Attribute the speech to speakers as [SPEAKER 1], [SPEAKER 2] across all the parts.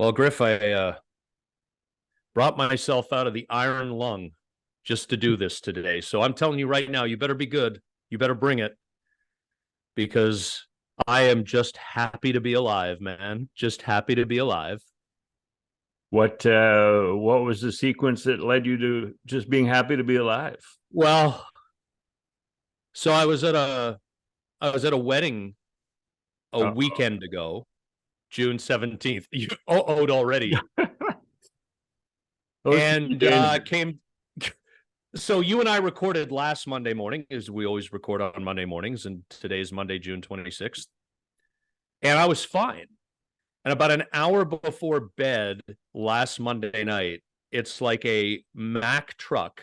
[SPEAKER 1] Well, Griff, I brought myself out of the iron lung just to do this today. So I'm telling you right now, you better be good. You better bring it because I am just happy to be alive, man. Just happy to be alive.
[SPEAKER 2] What was the sequence that led you to just being happy to be alive?
[SPEAKER 1] Well, so I was at a wedding a
[SPEAKER 2] Uh,
[SPEAKER 1] weekend ago, June 17th. You owed already.
[SPEAKER 2] those
[SPEAKER 1] And
[SPEAKER 2] days.
[SPEAKER 1] came so you and I recorded last Monday morning, as we always record on Monday mornings, and today's Monday, June 26th. And I was fine. And about an hour before bed last Monday night, it's like a Mack truck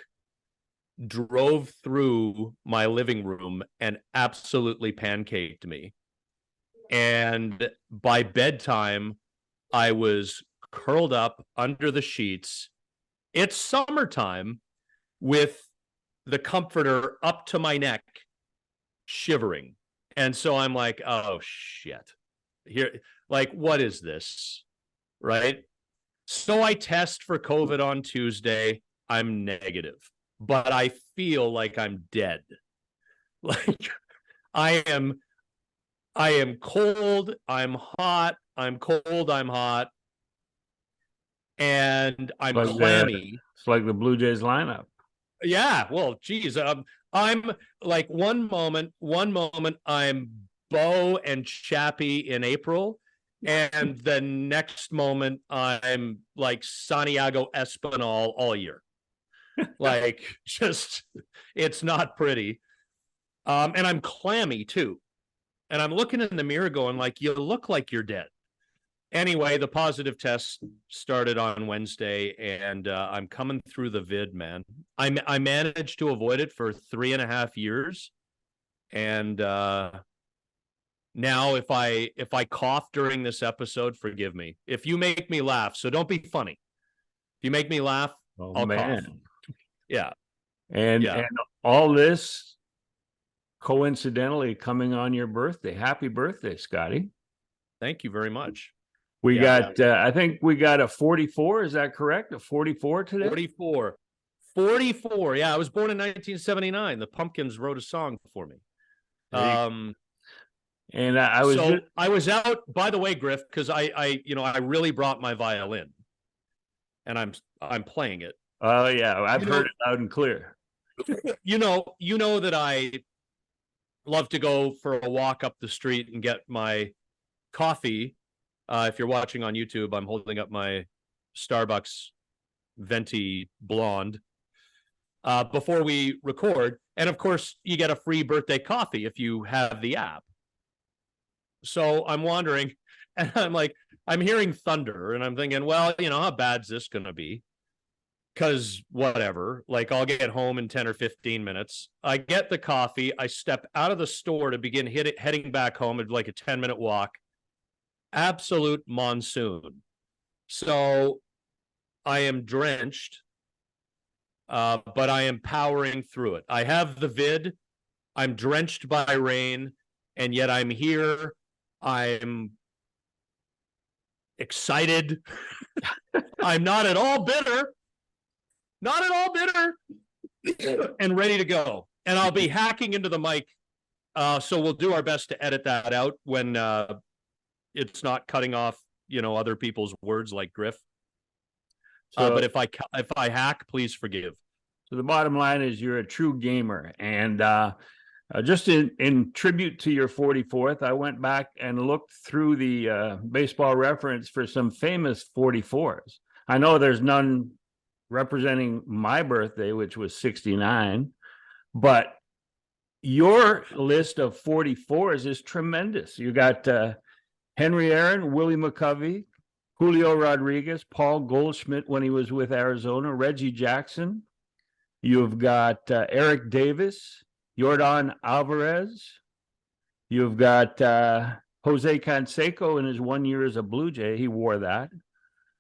[SPEAKER 1] drove through my living room and absolutely pancaked me. And by bedtime, I was curled up under the sheets. It's summertime with the comforter up to my neck, shivering. And so I'm like, oh shit. Here, like, what is this? Right. So I test for COVID on Tuesday. I'm negative, but I feel like I'm dead. Like I am I am cold, I'm hot, I'm cold, I'm hot, and I'm
[SPEAKER 2] Like the
[SPEAKER 1] clammy.
[SPEAKER 2] it's like the Blue Jays lineup.
[SPEAKER 1] Yeah, well, geez, I'm like one moment I'm Bo and Chappie in April, and the next moment I'm like Santiago Espinal all year. Like, just it's not pretty. And I'm clammy too. And I'm looking in the mirror going, like, you look like you're dead. Anyway, the positive test started on Wednesday, and I'm coming through the vid, man. I managed to avoid it for 3.5 years, and now if I cough during this episode, forgive me. If you make me laugh, so don't be funny. If you make me laugh,
[SPEAKER 2] Oh
[SPEAKER 1] I'll
[SPEAKER 2] man.
[SPEAKER 1] cough. Yeah,
[SPEAKER 2] And
[SPEAKER 1] yeah.
[SPEAKER 2] and all this coincidentally coming on your birthday. Happy birthday, Scotty.
[SPEAKER 1] Thank you very much.
[SPEAKER 2] We
[SPEAKER 1] Yeah,
[SPEAKER 2] got I think we got a 44, is that correct? A 44 today?
[SPEAKER 1] 44. 44. Yeah, I was born in 1979. The Pumpkins wrote a song for me. Um,
[SPEAKER 2] And I was
[SPEAKER 1] so
[SPEAKER 2] just
[SPEAKER 1] I was out, by the way, Griff, because I really brought my violin and I'm playing it.
[SPEAKER 2] oh yeah, I've
[SPEAKER 1] You
[SPEAKER 2] heard
[SPEAKER 1] know,
[SPEAKER 2] it loud and clear.
[SPEAKER 1] you know that I love to go for a walk up the street and get my coffee. If you're watching on YouTube, I'm holding up my Starbucks venti blonde before we record. And of course, you get a free birthday coffee if you have the app. So I'm wandering and I'm hearing thunder and I'm thinking, well, how bad's this going to be? Because whatever, like I'll get home in 10 or 15 minutes. I get the coffee. I step out of the store to begin heading back home at like a 10-minute walk. Absolute monsoon. So I am drenched, but I am powering through it. I have the vid. I'm drenched by rain, and yet I'm here. I'm excited. I'm not at all bitter. Not at all bitter. And ready to go. And I'll be hacking into the mic. So we'll do our best to edit that out when it's not cutting off, other people's words like Griff.
[SPEAKER 2] So,
[SPEAKER 1] But if I hack, please forgive.
[SPEAKER 2] so the bottom line is you're a true gamer. And just in tribute to your 44th, I went back and looked through the baseball reference for some famous 44s. I know there's none representing my birthday, which was 69, but your list of 44s is tremendous. You got Henry Aaron, Willie McCovey, Julio Rodriguez, Paul Goldschmidt when he was with Arizona, Reggie Jackson. You've got Eric Davis, Yordan Alvarez. You've got Jose Canseco in his 1 year as a Blue Jay. He wore that.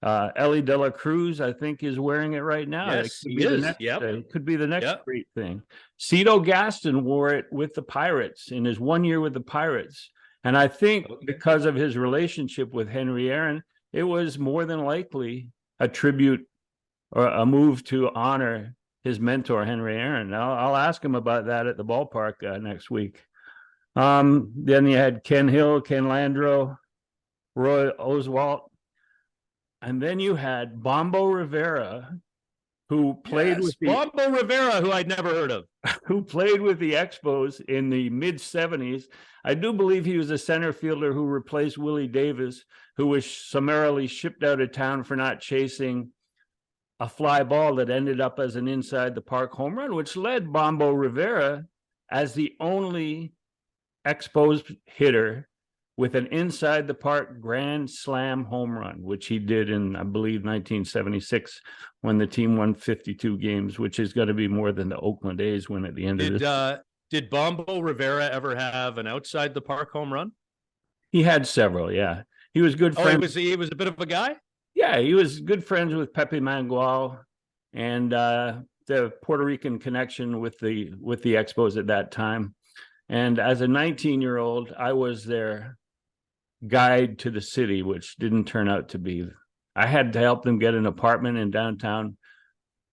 [SPEAKER 2] Ellie De La Cruz, I think, is wearing it right now.
[SPEAKER 1] Yes, he is. Yep.
[SPEAKER 2] Could be the next
[SPEAKER 1] Yep.
[SPEAKER 2] great thing. Cito Gaston wore it with the Pirates in his 1 year with the Pirates. And I think because of his relationship with Henry Aaron, it was more than likely a tribute or a move to honor his mentor, Henry Aaron. I'll ask him about that at the ballpark next week. Then you had Ken Hill, Ken Landreau, Roy Oswalt. And then you had Bombo Rivera, who played with
[SPEAKER 1] Bombo Rivera, who I'd never heard of,
[SPEAKER 2] who played with the Expos in the mid-70s. I do believe he was a center fielder who replaced Willie Davis, who was summarily shipped out of town for not chasing a fly ball that ended up as an inside the park home run, which led Bombo Rivera as the only Expos hitter with an inside the park grand slam home run, which he did in, I believe, 1976, when the team won 52 games, which is going to be more than the Oakland A's win at the end of this.
[SPEAKER 1] Did Bombo Rivera ever have an outside the park home run?
[SPEAKER 2] He had several, yeah. He was good friends.
[SPEAKER 1] He was a bit of a guy?
[SPEAKER 2] Yeah, he was good friends with Pepe Mangual and the Puerto Rican connection with the Expos at that time. And as a 19-year-old, I was their guide to the city, which didn't turn out to be. I had to help them get an apartment in downtown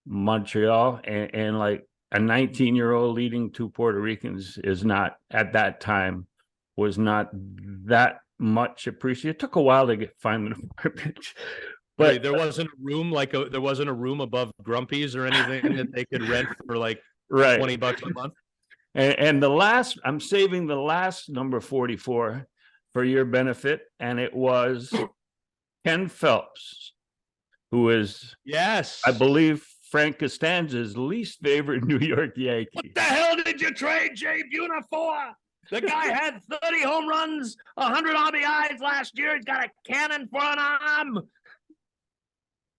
[SPEAKER 2] Montreal, and like a 19-year-old leading two Puerto Ricans is not, at that time, was not that much appreciated. It took a while to find an apartment. But
[SPEAKER 1] wait, there wasn't a room above Grumpy's or anything that they could rent for like
[SPEAKER 2] right.
[SPEAKER 1] $20 a month.
[SPEAKER 2] And I'm saving the last number 44 for your benefit, and it was Ken Phelps, who is,
[SPEAKER 1] yes,
[SPEAKER 2] I believe, Frank Costanza's least favorite New York Yankee.
[SPEAKER 1] What the hell did you trade Jay Buhner for? The guy had 30 home runs, 100 RBIs last year. He's got a cannon for an arm.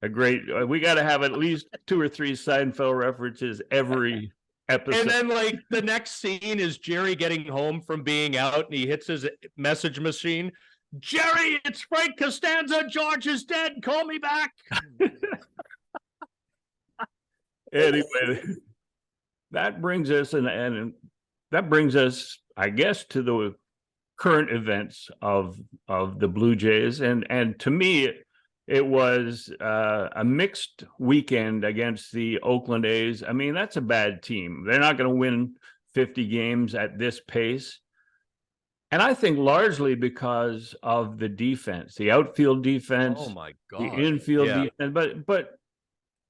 [SPEAKER 2] We got to have at least 2 or 3 Seinfeld references every episode.
[SPEAKER 1] And then, like, the next scene is Jerry getting home from being out, and he hits his message machine. Jerry, it's Frank Costanza. George is dead. Call me back.
[SPEAKER 2] Anyway, that brings us, and that brings us, I guess, to the current events of the Blue Jays, and to me, it was a mixed weekend against the Oakland A's. I mean, that's a bad team. They're not going to win 50 games at this pace. And I think largely because of the defense, the outfield defense,
[SPEAKER 1] oh my God,
[SPEAKER 2] the infield defense. But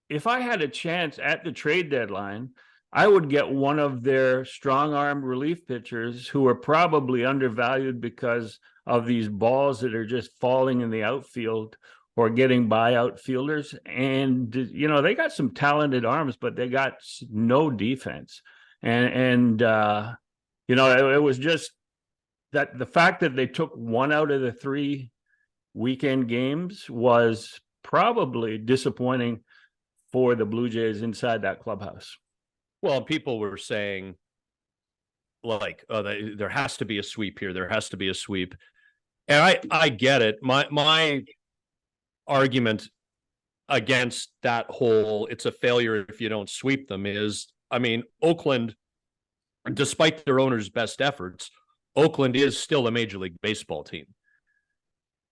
[SPEAKER 2] if I had a chance at the trade deadline, I would get one of their strong-arm relief pitchers who are probably undervalued because of these balls that are just falling in the outfield or getting by outfielders. And, you know, they got some talented arms, but they got no defense. And you know, it was just that the fact that they took 1 out of the 3 weekend games was probably disappointing for the Blue Jays inside that clubhouse.
[SPEAKER 1] Well, people were saying, like, there has to be a sweep here. There has to be a sweep. And I get it. My argument against that whole it's a failure if you don't sweep them is, I mean, Oakland, despite their owner's best efforts, Oakland is still a Major League Baseball team,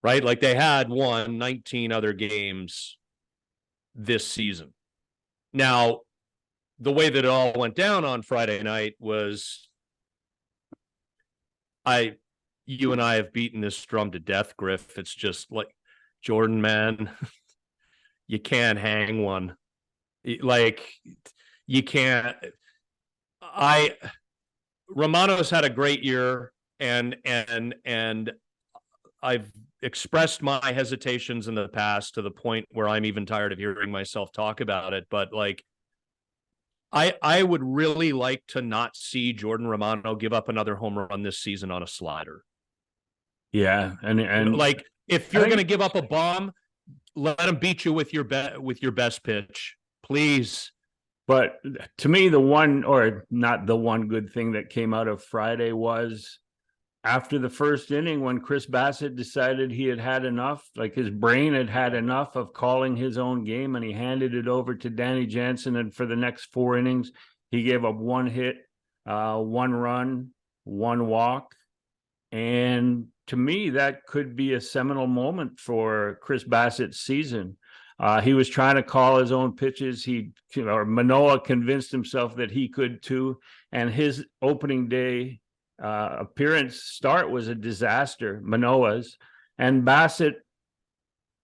[SPEAKER 1] right? Like, they had won 19 other games this season. Now, the way that it all went down on Friday night was, you and I have beaten this drum to death, Griff. It's just like, Jordan, man, you can't hang one. Like, you can't. Romano's had a great year, and I've expressed my hesitations in the past to the point where I'm even tired of hearing myself talk about it. But, like, I would really like to not see Jordan Romano give up another home run this season on a slider.
[SPEAKER 2] Yeah, and
[SPEAKER 1] like, if you're going to give up a bomb, let him beat you with your best pitch, please.
[SPEAKER 2] But to me, the one, or not the one good thing that came out of Friday was after the first inning, when Chris Bassett decided he had had enough, like his brain had had enough of calling his own game, and he handed it over to Danny Jansen. And for the next 4 innings, he gave up 1 hit, 1 run, 1 walk. And to me, that could be a seminal moment for Chris Bassett's season. He was trying to call his own pitches. Manoah convinced himself that he could too. And his opening day appearance start was a disaster, Manoah's. And Bassett,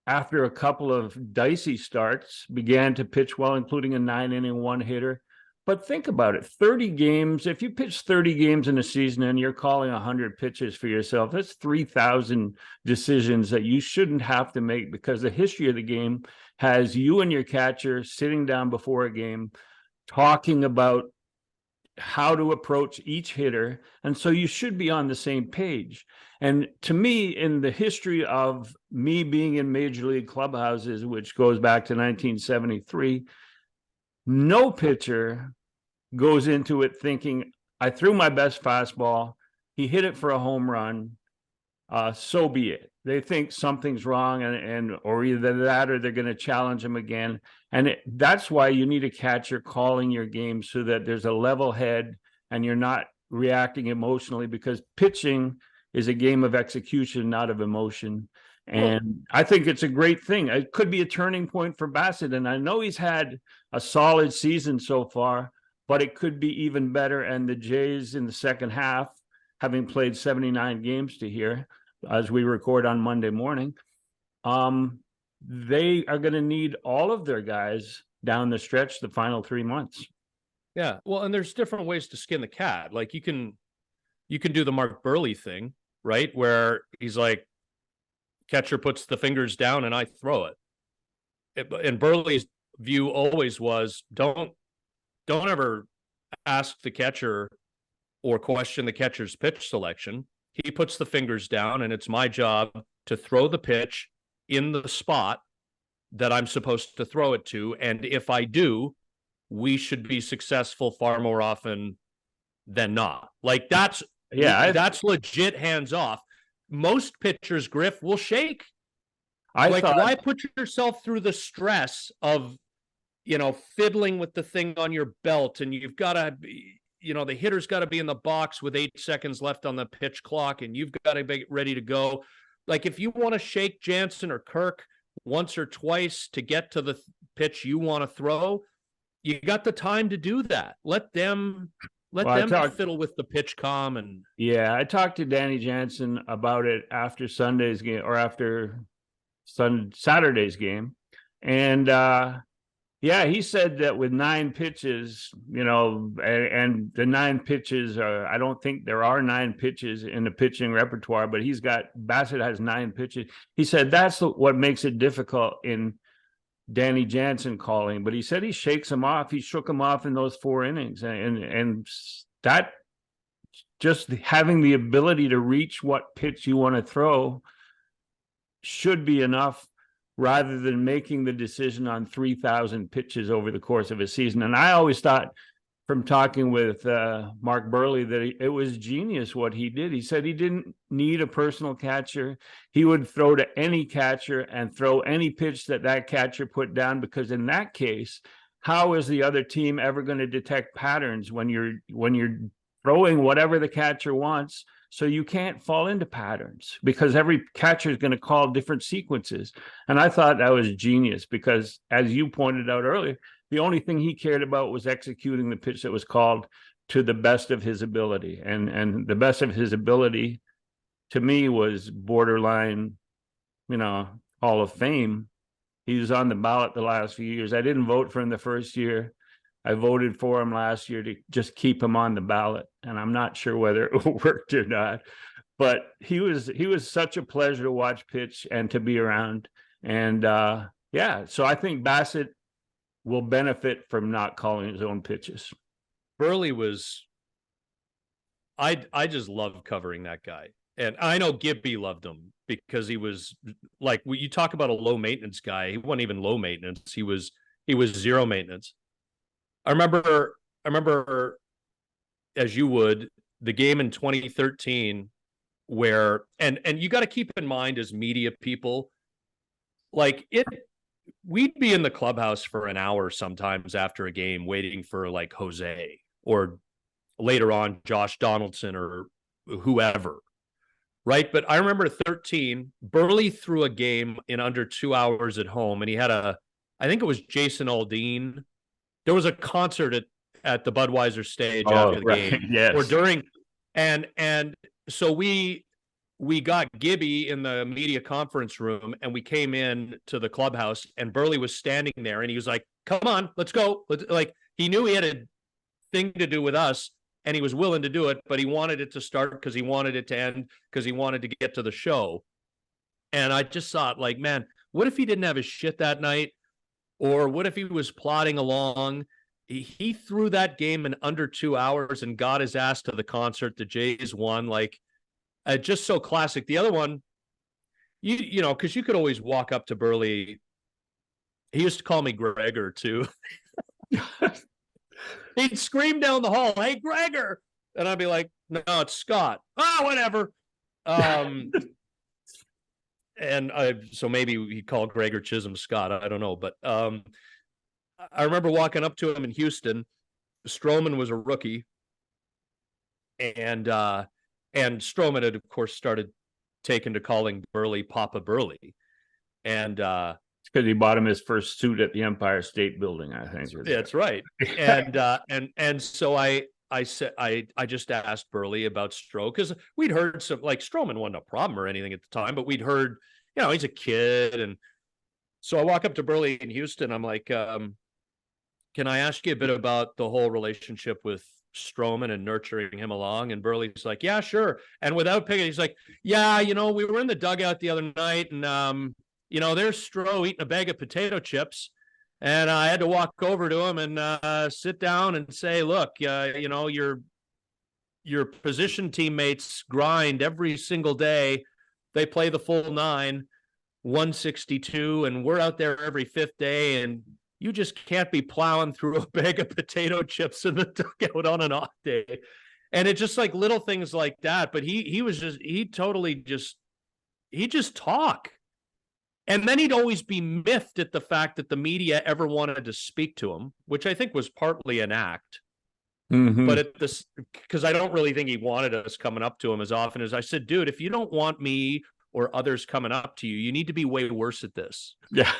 [SPEAKER 2] after a couple of dicey starts, began to pitch well, including a 9-inning one-hitter. But think about it, 30 games, if you pitch 30 games in a season and you're calling 100 pitches for yourself, that's 3,000 decisions that you shouldn't have to make, because the history of the game has you and your catcher sitting down before a game, talking about how to approach each hitter. And so you should be on the same page. And to me, in the history of me being in major league clubhouses, which goes back to 1973, no pitcher goes into it thinking, I threw my best fastball, he hit it for a home run, so be it. They think something's wrong, or either that or they're going to challenge him again. And that's why you need a catcher calling your game, so that there's a level head and you're not reacting emotionally, because pitching is a game of execution, not of emotion. And I think it's a great thing. It could be a turning point for Bassett. And I know he's had a solid season so far, but it could be even better. And the Jays in the second half, having played 79 games to here, as we record on Monday morning, they are going to need all of their guys down the stretch, the final 3 months.
[SPEAKER 1] Yeah. Well, and there's different ways to skin the cat. Like you can do the Mark Burley thing, right? Where he's like, catcher puts the fingers down and I throw it. And Burley's view always was, don't ever ask the catcher or question the catcher's pitch selection. He puts the fingers down and it's my job to throw the pitch in the spot that I'm supposed to throw it to. And if I do, we should be successful far more often than not. Like that's legit hands off. Most pitchers, Griff, will shake. Why put yourself through the stress of, fiddling with the thing on your belt, and you've got to be, the hitter's got to be in the box with 8 seconds left on the pitch clock, and you've got to be ready to go. Like if you want to shake Jansen or Kirk once or twice to get to the pitch you want to throw, you got the time to do that. Let them fiddle with the pitch com. And
[SPEAKER 2] I talked to Danny Jansen about it after Sunday's game, or after Saturday's game, and he said that with 9 pitches, and the 9 pitches are, I don't think there are 9 pitches in the pitching repertoire, but Bassett has 9 pitches. He said that's what makes it difficult in Danny Jansen calling, but he said he shakes him off. He shook him off in those 4 innings, and that, just having the ability to reach what pitch you want to throw, should be enough, rather than making the decision on 3,000 pitches over the course of a season. And I always thought, from talking with Mark Burley, that it was genius what he did. He said he didn't need a personal catcher. He would throw to any catcher and throw any pitch that catcher put down, because in that case, how is the other team ever going to detect patterns when you're throwing whatever the catcher wants? So you can't fall into patterns, because every catcher is going to call different sequences. And I thought that was genius, because as you pointed out earlier, the only thing he cared about was executing the pitch that was called to the best of his ability. And the best of his ability, to me, was borderline, Hall of Fame. He was on the ballot the last few years. I didn't vote for him the first year. I voted for him last year to just keep him on the ballot, and I'm not sure whether it worked or not. But he was such a pleasure to watch pitch and to be around. And so I think Bassett will benefit from not calling his own pitches.
[SPEAKER 1] Burley was, I just loved covering that guy. And I know Gibby loved him, because he was like, you talk about a low maintenance guy. He wasn't even low maintenance. He was zero maintenance. I remember, as you would, the game in 2013 where, and you got to keep in mind as media people, we'd be in the clubhouse for an hour sometimes after a game waiting for like Jose, or later on Josh Donaldson, or whoever. right? But I remember 13, Burley threw a game in under 2 hours at home, and he had I think it was Jason Aldean. There was a concert at the Budweiser stage after the
[SPEAKER 2] right.
[SPEAKER 1] game
[SPEAKER 2] Yes.
[SPEAKER 1] or during, and so we got Gibby in the media conference room, and we came in to the clubhouse, and Burley was standing there, and he was like, "Come on, let's go." Like, he knew he had a thing to do with us, and he was willing to do it, but he wanted it to start because he wanted it to end because he wanted to get to the show. And I just thought, like, man, what if he didn't have his shit that night? Or what if he was plodding along? He threw that game in under 2 hours and got his ass to the concert. The Jays won. Like, just so classic. The other one, you know, because you could always walk up to Burley. He used to call me Gregor too. He'd scream down the hall, "Hey, Gregor!" And I'd be like, "No, it's Scott." "Oh, whatever." And so maybe he'd call Gregor Chisholm Scott. I don't know, but I remember walking up to him in Houston. Stroman was a rookie, and Stroman had, of course, started taking to calling Burley Papa Burley, and
[SPEAKER 2] it's because he bought him his first suit at the Empire State Building, I think.
[SPEAKER 1] That's right. And so I said, I just asked Burley about Stro, because we'd heard some, like, Stroman wasn't a problem or anything at the time, but we'd heard, you know, he's a kid. And so I walk up to Burley in Houston. I'm like, can I ask you a bit about the whole relationship with Stroman and nurturing him along? And Burley's like, "Yeah, sure." And without picking, he's like, "Yeah, you know, we were in the dugout the other night, and you know, there's Stro eating a bag of potato chips. And I had to walk over to him and sit down and say, look, you know, your position teammates grind every single day. They play the full 9, 162, and we're out there every 5th day, and you just can't be plowing through a bag of potato chips in the dugout on an off day." And it's just like little things like that. But he just talk. And then he'd always be miffed at the fact that the media ever wanted to speak to him, which I think was partly an act.
[SPEAKER 2] Mm-hmm.
[SPEAKER 1] But at this, because I don't really think he wanted us coming up to him as often as I said, "Dude, if you don't want me or others coming up to you, you need to be way worse at this."
[SPEAKER 2] Yeah.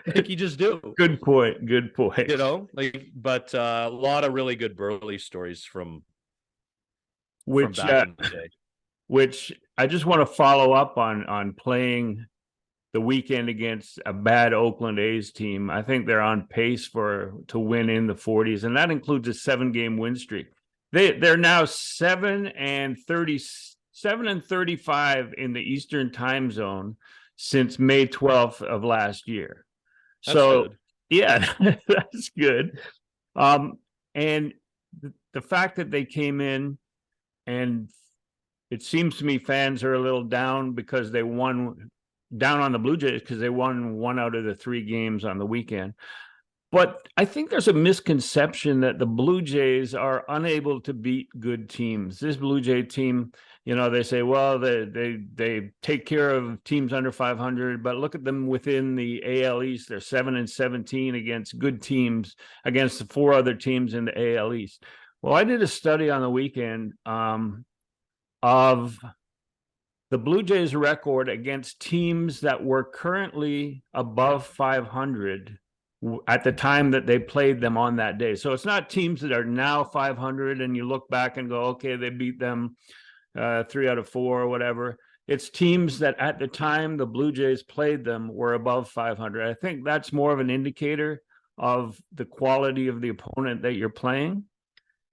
[SPEAKER 1] Like, you just do.
[SPEAKER 2] Good point. Good point.
[SPEAKER 1] You know, like, but a lot of really good Burley stories from back in the day.
[SPEAKER 2] Which I just want to follow up on playing the weekend against a bad Oakland A's team. I think they're on pace to win in the 40s, and that includes a 7-game win streak. They're now 7-35 in the Eastern time zone since May 12th of last year. So good. Yeah, that's good. And the fact that they came in, and it seems to me fans are a little down because they won. Down on the Blue Jays because they won 1 out of the 3 games on the weekend. But I think there's a misconception that the Blue Jays are unable to beat good teams. This Blue Jay team, you know, they say, well, they take care of teams under 500, but look at them within the AL East. They're 7-17 against good teams, against the 4 other teams in the AL East. Well, I did a study on the weekend of the Blue Jays' record against teams that were currently above 500 at the time that they played them on that day. So it's not teams that are now 500 and you look back and go, okay, they beat them 3 out of 4 or whatever. It's teams that at the time the Blue Jays played them were above 500. I think that's more of an indicator of the quality of the opponent that you're playing.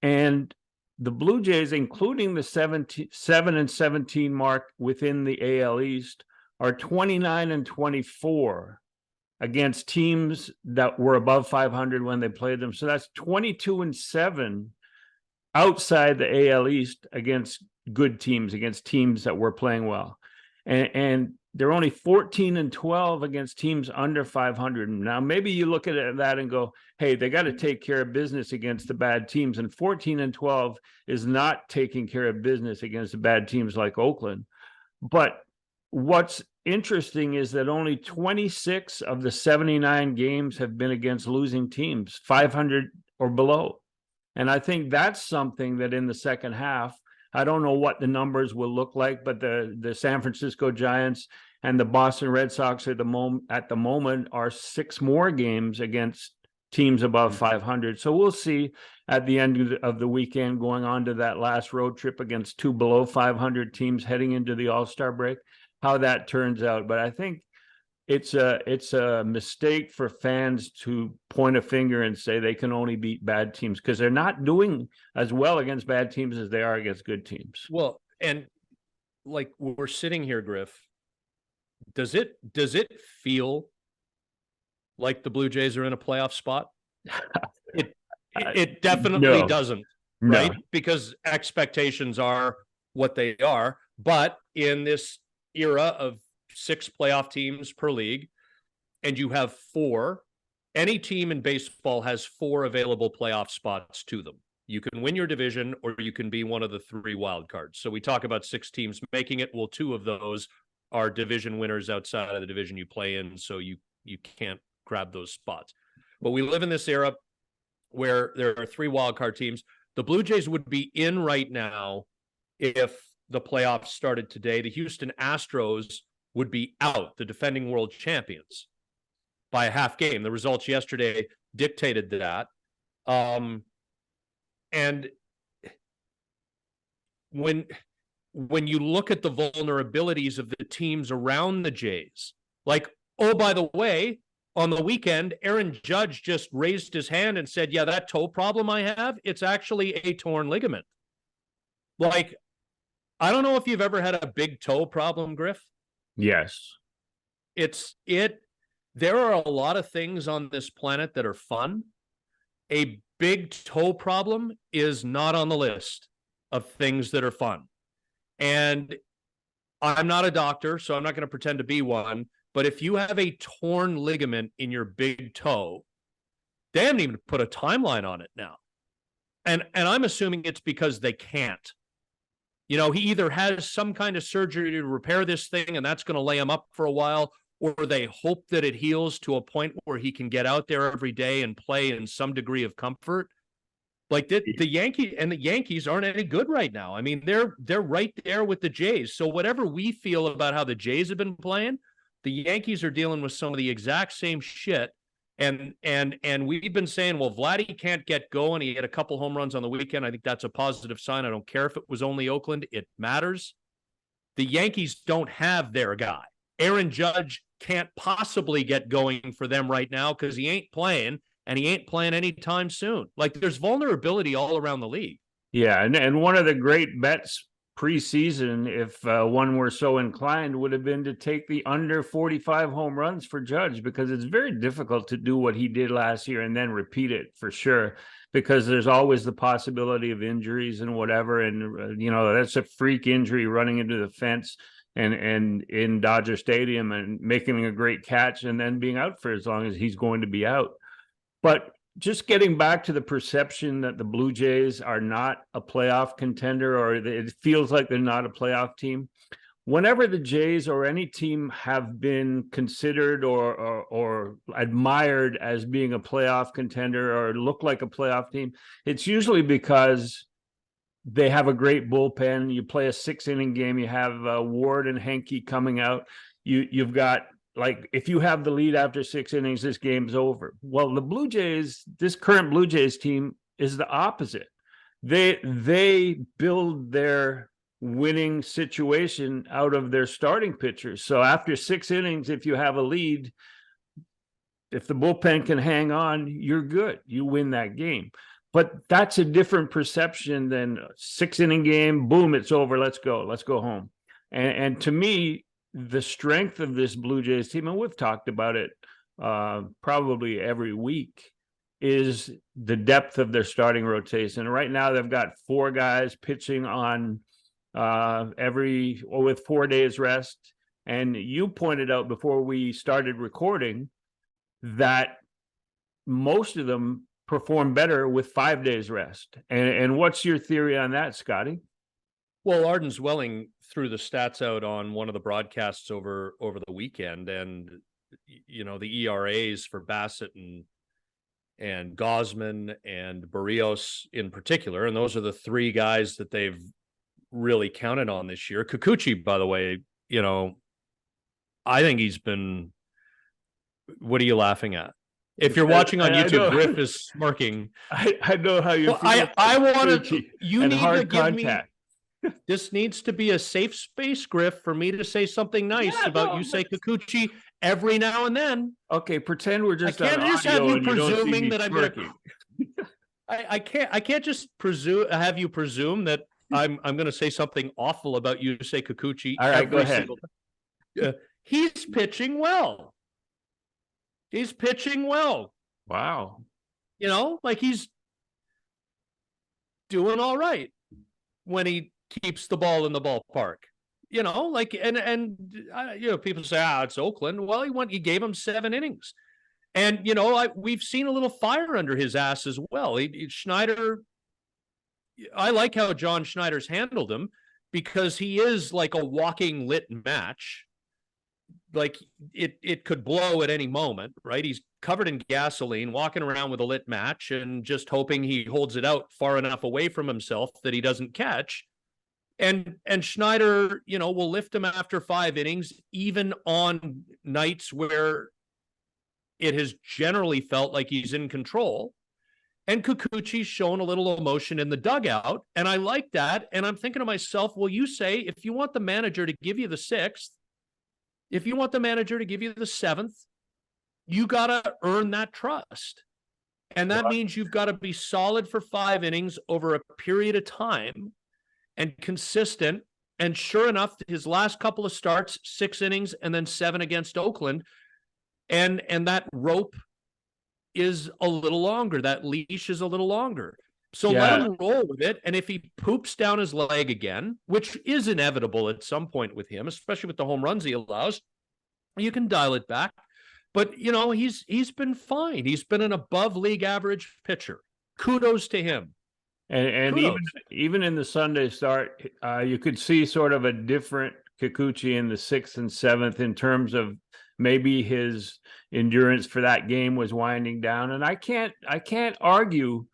[SPEAKER 2] And the Blue Jays, including the 7-17 mark within the AL East, are 29-24 against teams that were above 500 when they played them. So that's 22-7 outside the AL East against good teams, against teams that were playing well. And they're only 14-12 against teams under 500. Now, maybe you look at that and go, hey, they got to take care of business against the bad teams. And 14-12 is not taking care of business against the bad teams like Oakland. But what's interesting is that only 26 of the 79 games have been against losing teams, 500 or below. And I think that's something that in the second half, I don't know what the numbers will look like, but the San Francisco Giants and the Boston Red Sox at the moment are 6 more games against teams above 500. So we'll see at the end of the weekend, going on to that last road trip against 2 below 500 teams heading into the All-Star break, how that turns out. But I think it's a mistake for fans to point a finger and say they can only beat bad teams, because they're not doing as well against bad teams as they are against good teams.
[SPEAKER 1] Well, and like we're sitting here, Griff, does it feel like the Blue Jays are in a playoff spot? It definitely doesn't, right? Because expectations are what they are. But in this era of 6 playoff teams per league, and you have 4, any team in baseball has 4 available playoff spots to them. You can win your division, or you can be one of the 3 wild cards. So we talk about 6 teams making it. Well, 2 of those are division winners outside of the division you play in, so you can't grab those spots. But we live in this era where there are 3 wildcard teams. The Blue Jays would be in right now if the playoffs started today. The Houston Astros would be out, the defending world champions, by a half game. The results yesterday dictated that. And when you look at the vulnerabilities of the teams around the Jays, like, oh, by the way, on the weekend, Aaron Judge just raised his hand and said, yeah, that toe problem I have, it's actually a torn ligament. Like, I don't know if you've ever had a big toe problem, Griff.
[SPEAKER 2] Yes.
[SPEAKER 1] There are a lot of things on this planet that are fun. A big toe problem is not on the list of things that are fun. And I'm not a doctor, so I'm not going to pretend to be one. But if you have a torn ligament in your big toe, they haven't even put a timeline on it now. And I'm assuming it's because they can't. You know, he either has some kind of surgery to repair this thing, and that's going to lay him up for a while, or they hope that it heals to a point where he can get out there every day and play in some degree of comfort. Like the Yankees aren't any good right now. I mean, they're right there with the Jays. So whatever we feel about how the Jays have been playing, the Yankees are dealing with some of the exact same shit. And we've been saying, well, Vladdy can't get going. He had a couple home runs on the weekend. I think that's a positive sign. I don't care if it was only Oakland. It matters. The Yankees don't have their guy. Aaron Judge can't possibly get going for them right now because he ain't playing, and he ain't playing anytime soon. Like, there's vulnerability all around the league.
[SPEAKER 2] Yeah, and one of the great bets preseason, if one were so inclined, would have been to take the under 45 home runs for Judge, because it's very difficult to do what he did last year and then repeat it, for sure, because there's always the possibility of injuries and whatever. And, that's a freak injury, running into the fence and in Dodger Stadium and making a great catch and then being out for as long as he's going to be out. But just getting back to the perception that the Blue Jays are not a playoff contender, or it feels like they're not a playoff team. Whenever the Jays or any team have been considered or admired as being a playoff contender or look like a playoff team, it's usually because they have a great bullpen. You play a 6-inning game. You have Ward and Henke coming out. You've got, like, if you have the lead after 6 innings, this game's over. Well, the Blue Jays, this current Blue Jays team, is the opposite. They build their winning situation out of their starting pitchers. So after 6 innings, if you have a lead, if the bullpen can hang on, you're good. You win that game. But that's a different perception than a 6-inning game. Boom, it's over. Let's go home. And to me, the strength of this Blue Jays team, and we've talked about it probably every week, is the depth of their starting rotation. Right now, they've got 4 guys pitching on with 4 days rest. And you pointed out before we started recording that most of them perform better with 5 days rest. And what's your theory on that, Scotty?
[SPEAKER 1] Well, Arden Zwelling threw the stats out on one of the broadcasts over the weekend, and the ERAs for Bassett and Gosman and Barrios in particular, and those are the 3 guys that they've really counted on this year. Kikuchi, by the way, I think he's been. What are you laughing at? If you're watching on YouTube, Griff is smirking.
[SPEAKER 2] I know how you feel.
[SPEAKER 1] I want to. You need to give
[SPEAKER 2] contact.
[SPEAKER 1] me. This needs to be a safe space, Griff, for me to say something nice about Yusei Kikuchi every now and then.
[SPEAKER 2] Okay, pretend we're just.
[SPEAKER 1] I can't just have you presuming that I'm going to. I can't just have you presume that I'm going to say something awful about Yusei Kikuchi.
[SPEAKER 2] All right, go ahead.
[SPEAKER 1] He's pitching well. He's pitching well.
[SPEAKER 2] Wow.
[SPEAKER 1] Like he's doing all right when he keeps the ball in the ballpark. People say, it's Oakland. Well, he gave him 7 innings. And, we've seen a little fire under his ass as well. Schneider, I like how John Schneider's handled him because he is like a walking lit match. Like it could blow at any moment, right? He's covered in gasoline, walking around with a lit match and just hoping he holds it out far enough away from himself that he doesn't catch. And Schneider, will lift him after 5 innings, even on nights where it has generally felt like he's in control. And Kikuchi's shown a little emotion in the dugout, and I like that. And I'm thinking to myself, well, you say if you want the manager to give you the 6th, if you want the manager to give you the 7th, you got to earn that trust. And that means you've got to be solid for 5 innings over a period of time and consistent. And sure enough, his last couple of starts, 6 innings and then 7 against Oakland. And that rope is a little longer. That leash is a little longer. So let him roll with it. And if he poops down his leg again, which is inevitable at some point with him, especially with the home runs he allows, you can dial it back. But, he's been fine. He's been an above league average pitcher. Kudos to him.
[SPEAKER 2] And even in the Sunday start, you could see sort of a different Kikuchi in the 6th and 7th in terms of maybe his endurance for that game was winding down. And I can't argue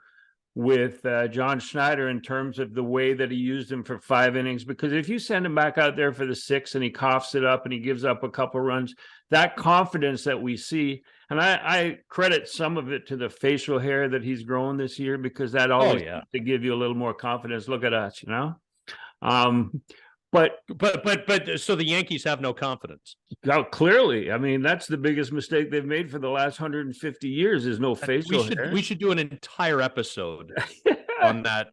[SPEAKER 2] with John Schneider in terms of the way that he used him for 5 innings, because if you send him back out there for the 6th and he coughs it up and he gives up a couple runs, that confidence that we see, and I credit some of it to the facial hair that he's grown this year, because that always to give you a little more confidence. Look at us, But
[SPEAKER 1] so the Yankees have no confidence.
[SPEAKER 2] Now, clearly, I mean, that's the biggest mistake they've made for the last 150 years is no facial hair.
[SPEAKER 1] We should do an entire episode on that.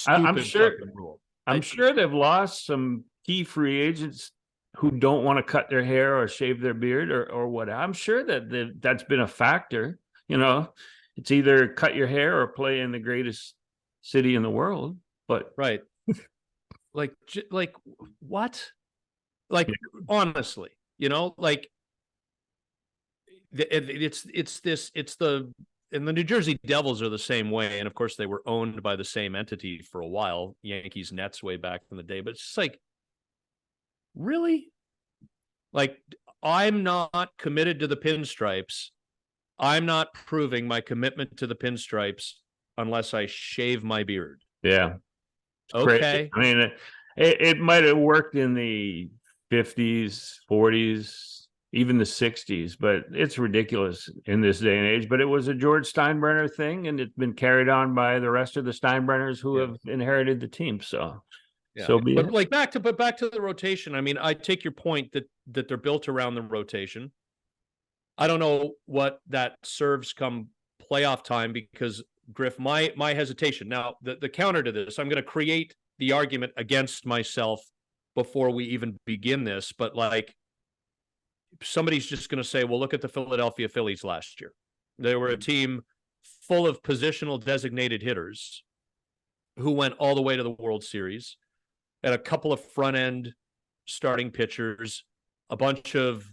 [SPEAKER 2] I'm sure they've lost some key free agents who don't want to cut their hair or shave their beard or what. I'm sure that's been a factor. It's either cut your hair or play in the greatest city in the world. But
[SPEAKER 1] right. Like what? Honestly, and the New Jersey Devils are the same way. And of course they were owned by the same entity for a while, Yankees Nets way back in the day. But it's just like, really? I'm not committed to the pinstripes. I'm not proving my commitment to the pinstripes unless I shave my beard.
[SPEAKER 2] Yeah.
[SPEAKER 1] Okay.
[SPEAKER 2] I mean, it might have worked in the 50s, 40s, even the 60s, but it's ridiculous in this day and age. But it was a George Steinbrenner thing, and it's been carried on by the rest of the Steinbrenners who have inherited the team. So be it.
[SPEAKER 1] But back to the rotation. I mean, I take your point that they're built around the rotation. I don't know what that serves come playoff time, because Griff, my hesitation. Now, the counter to this, I'm going to create the argument against myself before we even begin this, but somebody's just going to say, well, look at the Philadelphia Phillies last year. They were a team full of positional designated hitters who went all the way to the World Series, and a couple of front-end starting pitchers, a bunch of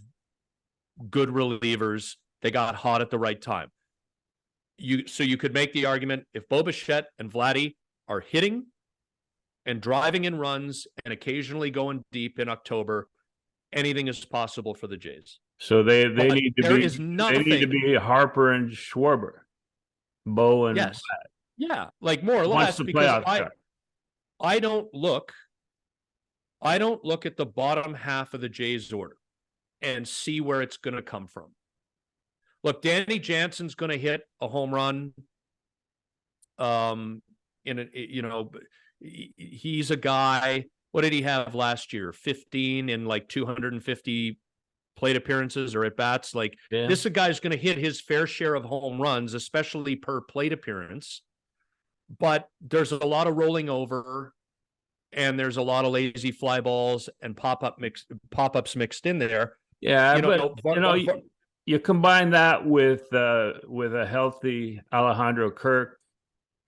[SPEAKER 1] good relievers. They got hot at the right time. So you could make the argument, if Bo Bichette and Vladdy are hitting and driving in runs and occasionally going deep in October, anything is possible for the Jays.
[SPEAKER 2] So they need to be Harper and Schwarber, Bo and
[SPEAKER 1] yes, Vlad. Yeah, more or less, because I don't look at the bottom half of the Jays order and see where it's going to come from. Look, Danny Jansen's going to hit a home run. He's a guy. What did he have last year? 15 in like 250 plate appearances or at bats. Like, this is a guy's going to hit his fair share of home runs, especially per plate appearance. But there's a lot of rolling over, and there's a lot of lazy fly balls and pop-ups mixed in there.
[SPEAKER 2] Yeah, you combine that with a healthy Alejandro Kirk,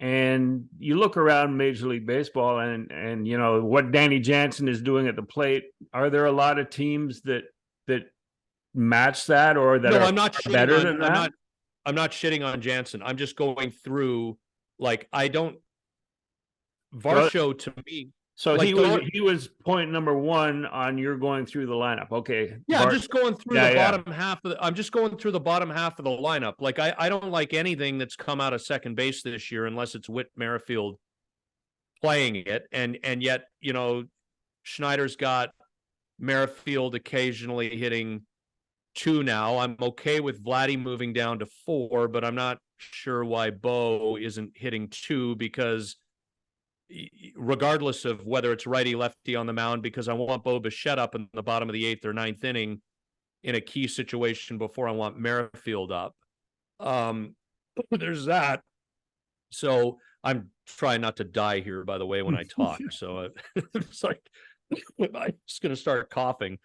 [SPEAKER 2] and you look around Major League Baseball, and you know what Danny Jansen is doing at the plate. Are there a lot of teams that match that, or that
[SPEAKER 1] I'm not
[SPEAKER 2] better than that?
[SPEAKER 1] I'm not shitting on Jansen. I'm just going through, like, Varsho to me.
[SPEAKER 2] So like he was point number one on your going through the lineup. Okay.
[SPEAKER 1] Yeah, I'm just going through the bottom half of I'm just going through the bottom half of the lineup. Like, I don't like anything that's come out of second base this year unless it's Whit Merrifield playing it. And yet, you know, Schneider's got Merrifield occasionally hitting 2 now. I'm okay with Vladdy moving down to 4, but I'm not sure why Bo isn't hitting 2, because regardless of whether it's righty lefty on the mound, because I want Bo Bichette up in the bottom of the 8th or 9th inning in a key situation before I want Merrifield up. There's that. So I'm trying not to die here, by the way, when I talk. So it's like I'm just going to start coughing.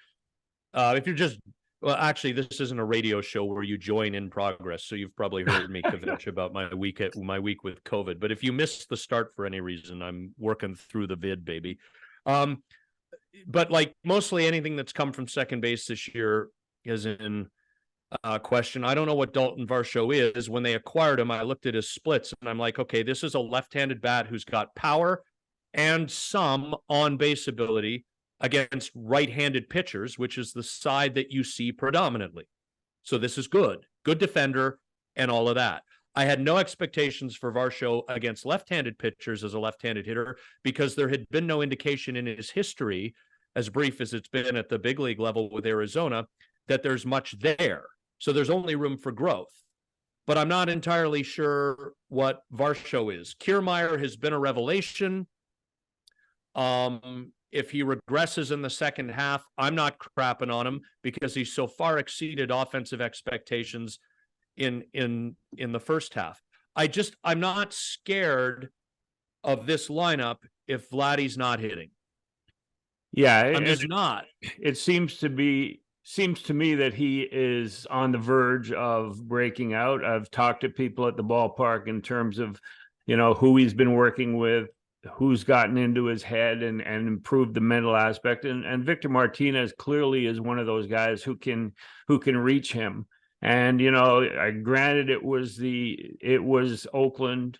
[SPEAKER 1] If you're just Well, actually, this isn't a radio show where you join in progress, so you've probably heard me kvetch about my week with COVID. But if you missed the start for any reason, I'm working through the vid, baby. But like mostly anything that's come from second base this year is in question. I don't know what Dalton Varsho is. When they acquired him, I looked at his splits and I'm like, okay, this is a left-handed bat who's got power and some on-base ability against right-handed pitchers, which is the side that you see predominantly. So this is good defender and all of that. I had no expectations for Varsho against left-handed pitchers as a left-handed hitter because there had been no indication in his history, as brief as it's been at the big league level with Arizona, that there's much there. So there's only room for growth. But I'm not entirely sure what Varsho is. Kiermaier has been a revelation. If he regresses in the second half, I'm not crapping on him because he's so far exceeded offensive expectations in the first half. I'm not scared of this lineup if Vladdy's not hitting.
[SPEAKER 2] Yeah,
[SPEAKER 1] I'm just not.
[SPEAKER 2] It seems to me that he is on the verge of breaking out. I've talked to people at the ballpark in terms of, you know, who he's been working with, who's gotten into his head and improved the mental aspect. And Victor Martinez clearly is one of those guys who can reach him. And, you know, granted it was Oakland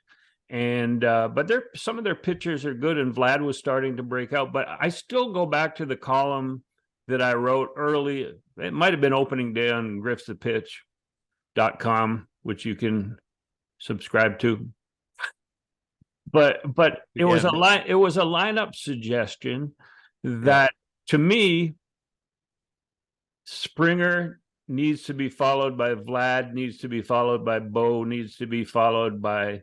[SPEAKER 2] and, but some of their pitchers are good and Vlad was starting to break out, but I still go back to the column that I wrote early. It might've been opening day on griffsthepitch.com, which you can subscribe to. But it was a lineup suggestion that to me, Springer needs to be followed by Vlad, needs to be followed by Bo, needs to be followed by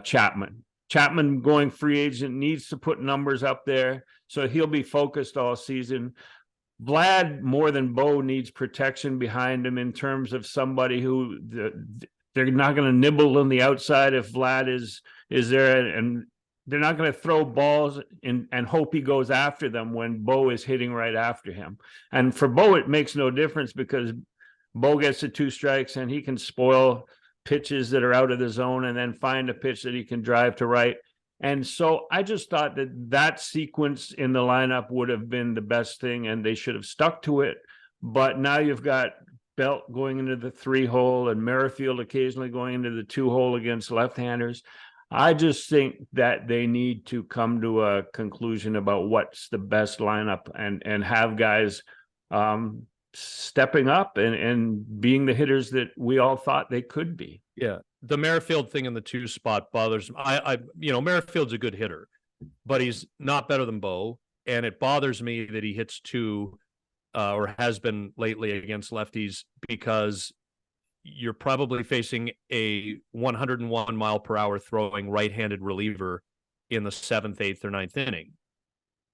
[SPEAKER 2] Chapman. Chapman going free agent needs to put numbers up there, so he'll be focused all season. Vlad, more than Bo, needs protection behind him in terms of somebody who they're not going to nibble on the outside if Vlad is there, and they're not going to throw balls and hope he goes after them when Bo is hitting right after him. And for Bo, it makes no difference because Bo gets the 2 strikes and he can spoil pitches that are out of the zone and then find a pitch that he can drive to right. And so I just thought that sequence in the lineup would have been the best thing and they should have stuck to it. But now you've got Belt going into the 3-hole and Merrifield occasionally going into the 2-hole against left-handers. I just think that they need to come to a conclusion about what's the best lineup and have guys stepping up and being the hitters that we all thought they could be.
[SPEAKER 1] Yeah. The Merrifield thing in the 2 spot bothers me. Merrifield's a good hitter. but he's not better than Bo. And it bothers me that he hits two or has been lately against lefties, because you're probably facing a 101 mile per hour throwing right-handed reliever in the 7th, 8th, or 9th inning.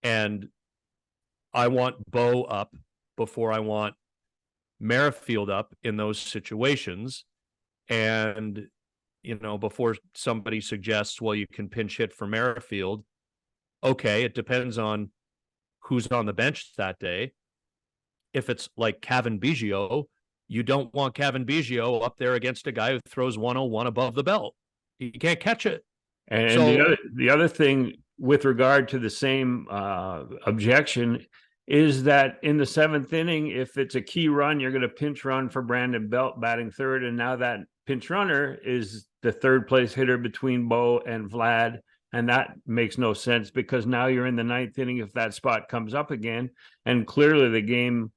[SPEAKER 1] And I want Bo up before I want Merrifield up in those situations. And, before somebody suggests, well, you can pinch hit for Merrifield. Okay, it depends on who's on the bench that day. If it's like Kevin Biggio, you don't want Kevin Biggio up there against a guy who throws 101 above the belt. You can't catch it.
[SPEAKER 2] And
[SPEAKER 1] So,
[SPEAKER 2] the other thing with regard to the same objection is that in the 7th inning, if it's a key run, you're going to pinch run for Brandon Belt batting third. And now that pinch runner is the third place hitter between Bo and Vlad. And that makes no sense, because now you're in the 9th inning if that spot comes up again. And clearly the game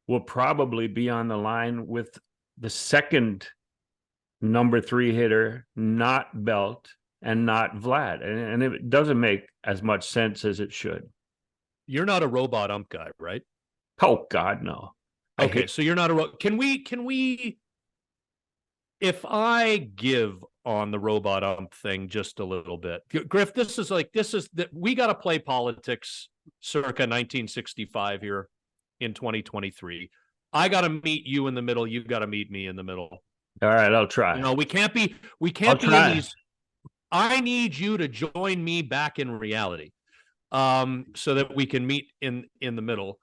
[SPEAKER 2] will probably be on the line with the second number 3 hitter, not Belt and not Vlad. And it doesn't make as much sense as it should.
[SPEAKER 1] you're not a robot ump guy, right?
[SPEAKER 2] Oh God, no.
[SPEAKER 1] Okay, so you're not a can we if I give on the robot ump thing just a little bit, Griff, we got to play politics circa 1965 here in 2023. I got to meet you in the middle. You got to meet me in the middle.
[SPEAKER 2] All right, I'll try.
[SPEAKER 1] We can't be
[SPEAKER 2] I'll try.
[SPEAKER 1] in these. I need you to join me back in reality, so that we can meet in the middle.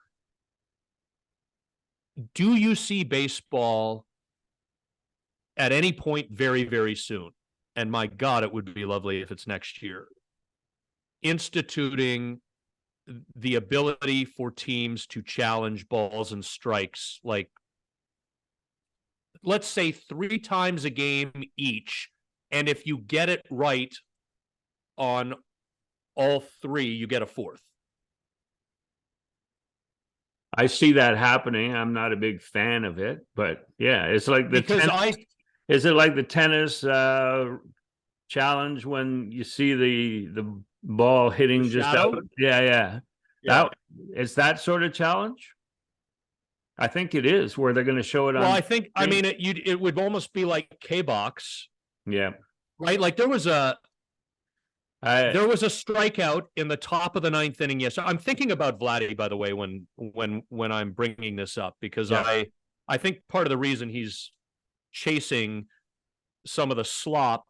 [SPEAKER 1] Do you see baseball at any point very, very soon? And my God, it would be lovely if it's next year, instituting the ability for teams to challenge balls and strikes, like, let's say 3 times a game each. And if you get it right on all 3, you get a 4th.
[SPEAKER 2] I see that happening. I'm not a big fan of it, but yeah, it's like is it like the tennis challenge when you see the ball hitting just out? Yeah. It's that sort of challenge. I think it is, where they're going to show it on.
[SPEAKER 1] Well, it would almost be like K-Box.
[SPEAKER 2] Yeah.
[SPEAKER 1] Right? Like there was a strikeout in the top of the 9th inning. Yes, I'm thinking about Vladdy, by the way, when I'm bringing this up, because I think part of the reason he's chasing some of the slop,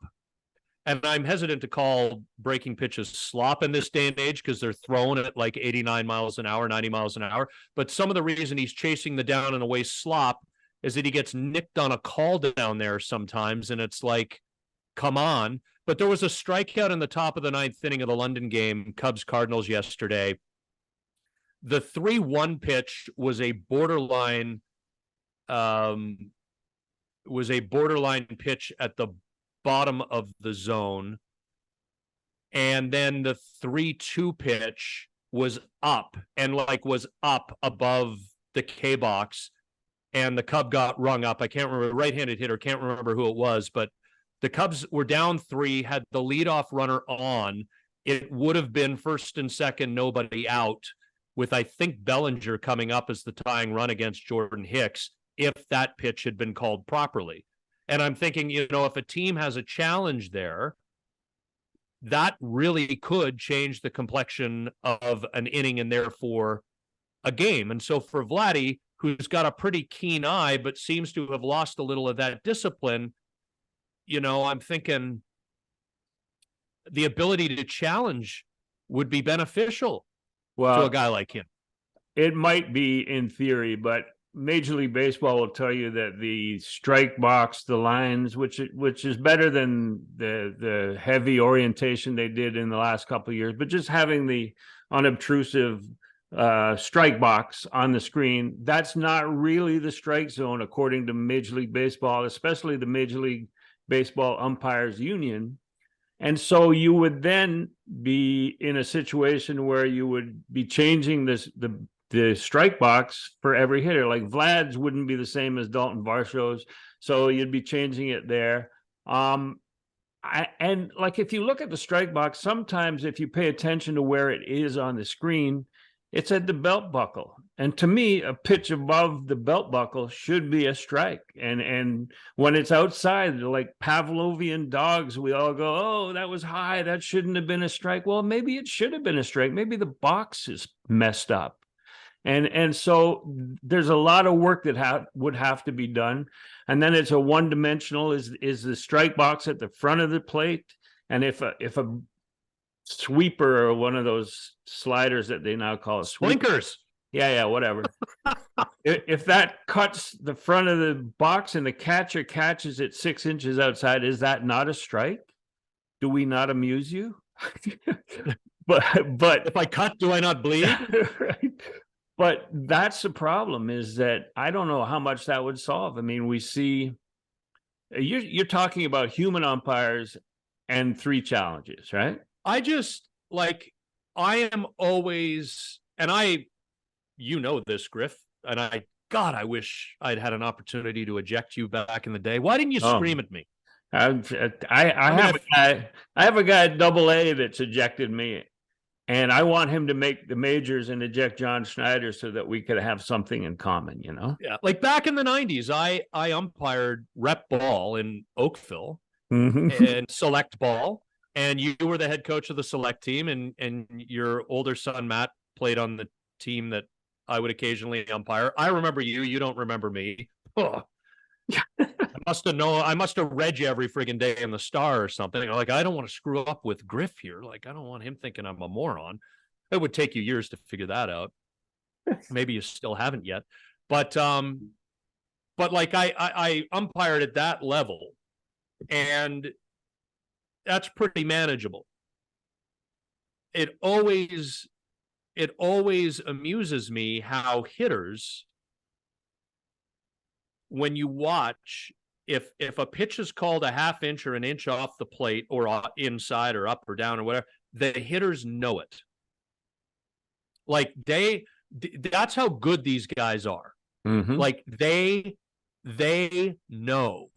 [SPEAKER 1] and I'm hesitant to call breaking pitches slop in this day and age because they're thrown at like 89 miles an hour, 90 miles an hour. But some of the reason he's chasing the down and away slop is that he gets nicked on a call down there sometimes, and it's like, come on. But there was a strikeout in the top of the 9th inning of the London game, Cubs-Cardinals yesterday. The 3-1 pitch was a borderline pitch at the bottom of the zone. And then the 3-2 pitch was up above the K-box. And the Cub got rung up. I can't remember, right-handed hitter, can't remember who it was, but the Cubs were down 3, had the leadoff runner on. It would have been first and second, nobody out, with, I think, Bellinger coming up as the tying run against Jordan Hicks, if that pitch had been called properly. And I'm thinking, if a team has a challenge there, that really could change the complexion of an inning and therefore a game. And so for Vladdy, who's got a pretty keen eye, but seems to have lost a little of that discipline, I'm thinking the ability to challenge would be beneficial to a guy like him.
[SPEAKER 2] It might be in theory, but Major League Baseball will tell you that the strike box, the lines, which is better than the heavy orientation they did in the last couple of years, but just having the unobtrusive strike box on the screen, that's not really the strike zone according to Major League Baseball, especially the Major League Baseball Umpires Union. And so you would then be in a situation where you would be changing the strike box for every hitter. Like Vlad's wouldn't be the same as Dalton Varsho's, so you'd be changing it there. I And like, if you look at the strike box, sometimes if you pay attention to where it is on the screen, it's at the belt buckle. And to me, a pitch above the belt buckle should be a strike. And when it's outside, like Pavlovian dogs, we all go, oh, that was high. That shouldn't have been a strike. Well, maybe it should have been a strike. Maybe the box is messed up. And so there's a lot of work that would have to be done. And then it's a one-dimensional. Is the strike box at the front of the plate? And if a sweeper or one of those sliders that they now call
[SPEAKER 1] Swinkers.
[SPEAKER 2] Yeah, whatever. If that cuts the front of the box and the catcher catches it 6 inches outside, is that not a strike? Do we not amuse you? but
[SPEAKER 1] if I cut, do I not bleed?
[SPEAKER 2] Right. But that's the problem, is that I don't know how much that would solve. I mean, we see you're talking about human umpires and 3 challenges, right?
[SPEAKER 1] I am always, and you know this, Griff, and I wish I'd had an opportunity to eject you back in the day. Why didn't you scream at me?
[SPEAKER 2] I have a guy at AA that's ejected me. And I want him to make the majors and eject John Schneider so that we could have something in common, you know?
[SPEAKER 1] Yeah. Like back in the 90s, I umpired rep ball in Oakville and select ball. And you were the head coach of the select team, and your older son, Matt, played on the team that I would occasionally umpire. I remember you. You don't remember me. Oh. I must have read you every friggin' day in the Star or something. Like, I don't want to screw up with Griff here. Like, I don't want him thinking I'm a moron. It would take you years to figure that out. Maybe you still haven't yet. But like I umpired at that level, and that's pretty manageable. It always amuses me how hitters, when you watch, if a pitch is called a half inch or an inch off the plate or inside or up or down or whatever, the hitters know it. Like that's how good these guys are. Like they know.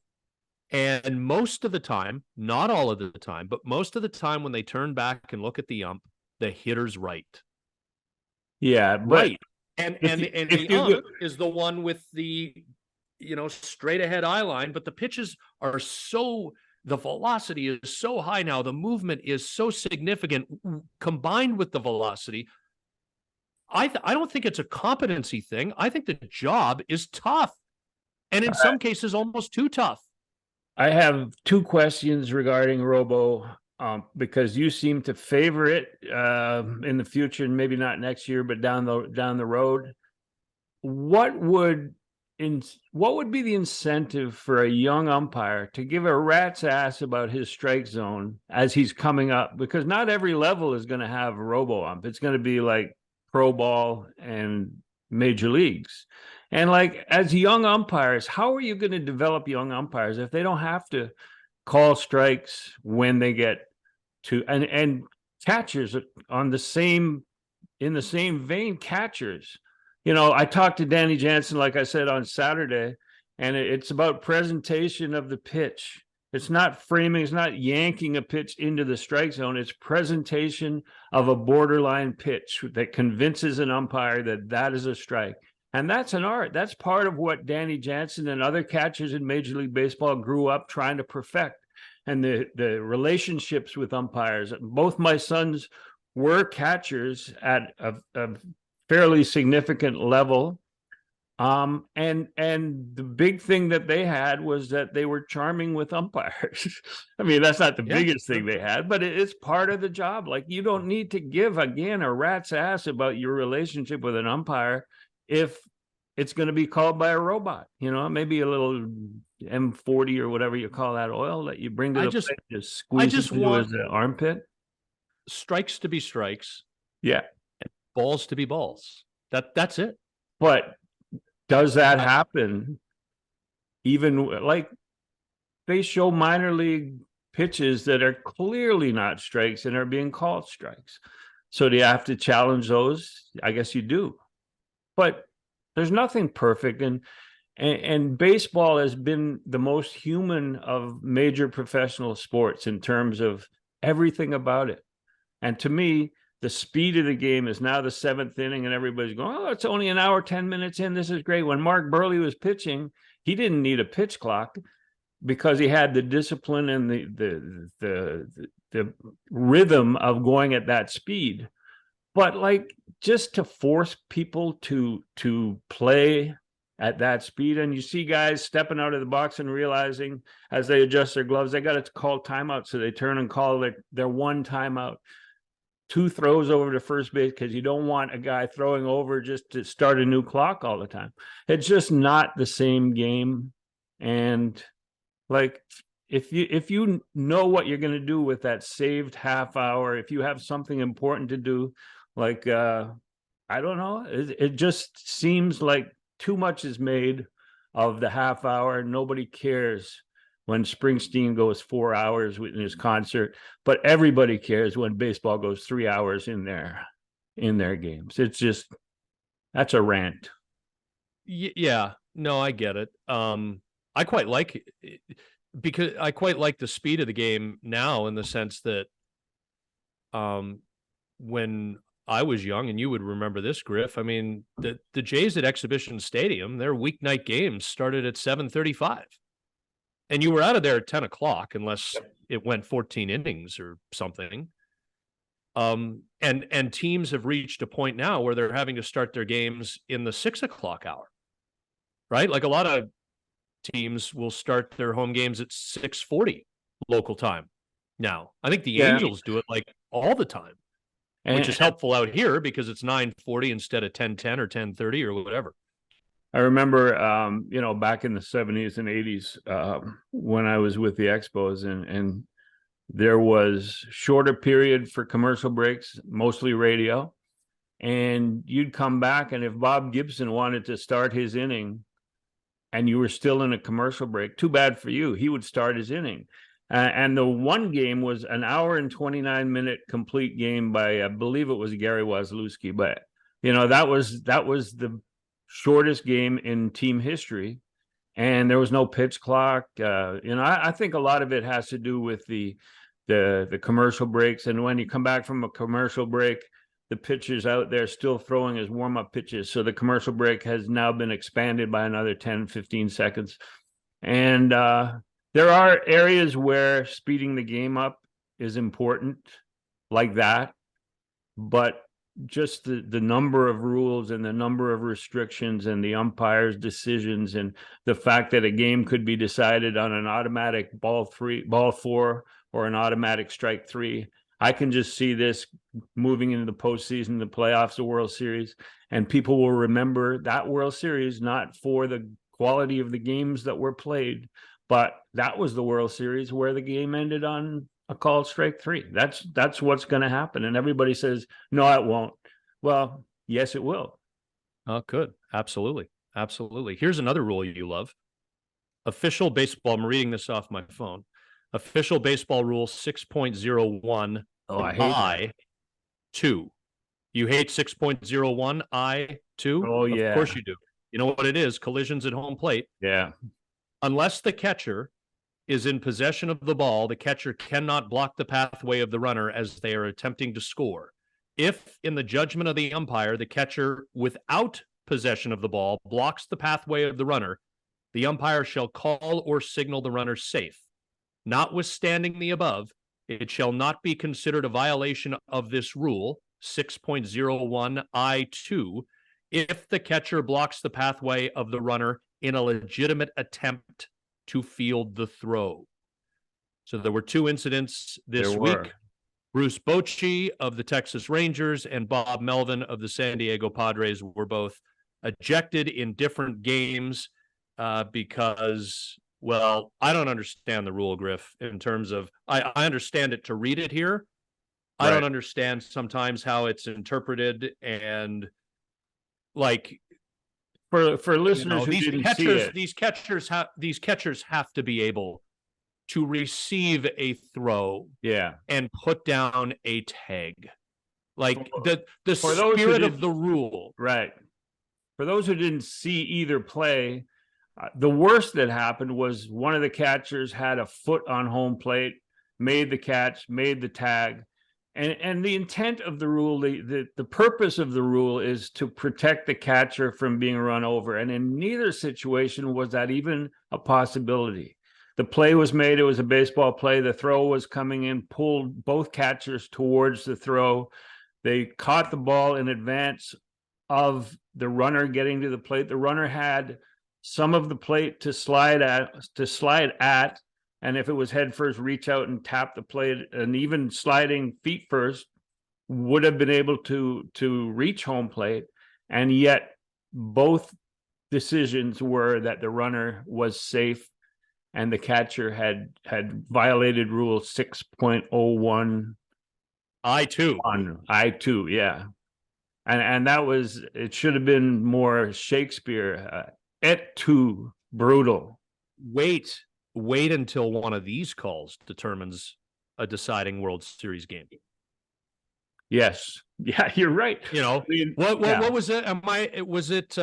[SPEAKER 1] And most of the time, not all of the time, but most of the time when they turn back and look at the ump, the hitter's right.
[SPEAKER 2] Yeah,
[SPEAKER 1] right. And the ump is the one with the straight ahead eye line, but the pitches are the velocity is so high now, the movement is so significant combined with the velocity. I don't think it's a competency thing. I think the job is tough, and in some cases almost too tough.
[SPEAKER 2] I have 2 questions regarding Robo, because you seem to favor it in the future, and maybe not next year, but down the road. What would be the incentive for a young umpire to give a rat's ass about his strike zone as he's coming up? Because not every level is going to have a robo ump. It's going to be like pro ball and major leagues. And like, as young umpires, how are you going to develop young umpires if they don't have to call strikes when they get to, and catchers in the same vein, catchers. I talked to Danny Jansen, like I said, on Saturday, and it's about presentation of the pitch. It's not framing, it's not yanking a pitch into the strike zone. It's presentation of a borderline pitch that convinces an umpire that is a strike. And that's an art. That's part of what Danny Jansen and other catchers in Major League Baseball grew up trying to perfect. And the relationships with umpires. Both my sons were catchers at a fairly significant level. And the big thing that they had was that they were charming with umpires. I mean, that's not the biggest thing they had, but it's part of the job. Like, you don't need to give, again, a rat's ass about your relationship with an umpire if it's going to be called by a robot. Maybe a little M40 or whatever you call that oil that you bring to the plate, just squeeze it into his armpit.
[SPEAKER 1] Strikes to be strikes.
[SPEAKER 2] Yeah.
[SPEAKER 1] And balls to be balls. That's it.
[SPEAKER 2] But does that happen? Even like, they show minor league pitches that are clearly not strikes and are being called strikes. So do you have to challenge those? I guess you do. But there's nothing perfect. And baseball has been the most human of major professional sports in terms of everything about it. And to me, the speed of the game is now the 7th inning, and everybody's going, oh, it's only an hour, 10 minutes in. This is great. When Mark Burley was pitching, he didn't need a pitch clock because he had the discipline and the rhythm of going at that speed. But like, just to force people to play at that speed, and you see guys stepping out of the box and realizing as they adjust their gloves, they got to call timeout, so they turn and call their one timeout. 2 throws over to first base because you don't want a guy throwing over just to start a new clock all the time. It's just not the same game. And like, if you know what you're going to do with that saved half hour, if you have something important to do, like I don't know, it just seems like too much is made of the half hour. Nobody cares when Springsteen goes 4 hours in his concert, but everybody cares when baseball goes 3 hours in their games. It's just, that's a rant.
[SPEAKER 1] Yeah, no, I get it. I quite like it because I quite like the speed of the game now, in the sense that when I was young, and you would remember this, Griff, I mean, the Jays at Exhibition Stadium, their weeknight games started at 7:35. And you were out of there at 10 o'clock unless it went 14 innings or something. And teams have reached a point now where they're having to start their games in the 6 o'clock hour, right? Like, a lot of teams will start their home games at 6:40 local time now. I think the Angels do it like all the time, which is helpful out here because it's 9:40 instead of 10:10 or 10:30 or whatever.
[SPEAKER 2] I remember, back in the 70s and 80s, when I was with the Expos, and there was shorter period for commercial breaks, mostly radio. And you'd come back, and if Bob Gibson wanted to start his inning and you were still in a commercial break, too bad for you. He would start his inning. And the one game was an hour and 29-minute complete game by, I believe it was Gary Waslewski. But, that was the shortest game in team history, and there was no pitch clock. I think a lot of it has to do with the commercial breaks, and when you come back from a commercial break, the pitchers out there still throwing his warm-up pitches, so the commercial break has now been expanded by another 10-15 seconds. And there are areas where speeding the game up is important, like that, but just the number of rules and the number of restrictions and the umpires' decisions, and the fact that a game could be decided on an automatic ball 4 or an automatic strike 3. I can just see this moving into the postseason, the playoffs, the World Series, and people will remember that World Series not for the quality of the games that were played, but that was the World Series where the game ended on a called strike 3. That's what's going to happen. And everybody says, no, it won't. Well, yes, it will.
[SPEAKER 1] Oh, good. Absolutely. Absolutely. Here's another rule you love. Official baseball. I'm reading this off my phone. Official baseball rule 6.01.
[SPEAKER 2] Oh, I hate
[SPEAKER 1] I2. You hate 6.01 I2?
[SPEAKER 2] Oh, yeah.
[SPEAKER 1] Of course you do. You know what it is? Collisions at home plate.
[SPEAKER 2] Yeah.
[SPEAKER 1] Unless the catcher is in possession of the ball, the catcher cannot block the pathway of the runner as they are attempting to score. If, in the judgment of the umpire, the catcher without possession of the ball blocks the pathway of the runner, the umpire shall call or signal the runner safe. Notwithstanding the above, it shall not be considered a violation of this rule, 6.01 I2, if the catcher blocks the pathway of the runner in a legitimate attempt to field the throw. So there were 2 incidents this week. Bruce Bochy of the Texas Rangers and Bob Melvin of the San Diego Padres were both ejected in different games because, well, I don't understand the rule, Griff, in terms of, I understand it to read it here. Right. I don't understand sometimes how it's interpreted, and like,
[SPEAKER 2] for listeners who didn't see it,
[SPEAKER 1] these catchers have to be able to receive a throw, and put down a tag, like the spirit of the rule,
[SPEAKER 2] right? For those who didn't see either play, The worst that happened was one of the catchers had a foot on home plate, made the catch, made the tag. And the intent of the rule, the purpose of the rule is to protect the catcher from being run over. And in neither situation was that even a possibility. The play was made. It was a baseball play. The throw was coming in, pulled both catchers towards the throw. They caught the ball in advance of the runner getting to the plate. The runner had some of the plate to slide at, and if it was head first, reach out and tap the plate, and even sliding feet first would have been able to reach home plate. And yet both decisions were that the runner was safe and the catcher had violated rule 6.01
[SPEAKER 1] I2
[SPEAKER 2] on I2. Yeah. And that was, it should have been more Shakespeare, et tu, brutal.
[SPEAKER 1] Wait until one of these calls determines a deciding World Series game.
[SPEAKER 2] Yes. Yeah, you're right.
[SPEAKER 1] You know, what was it? Was it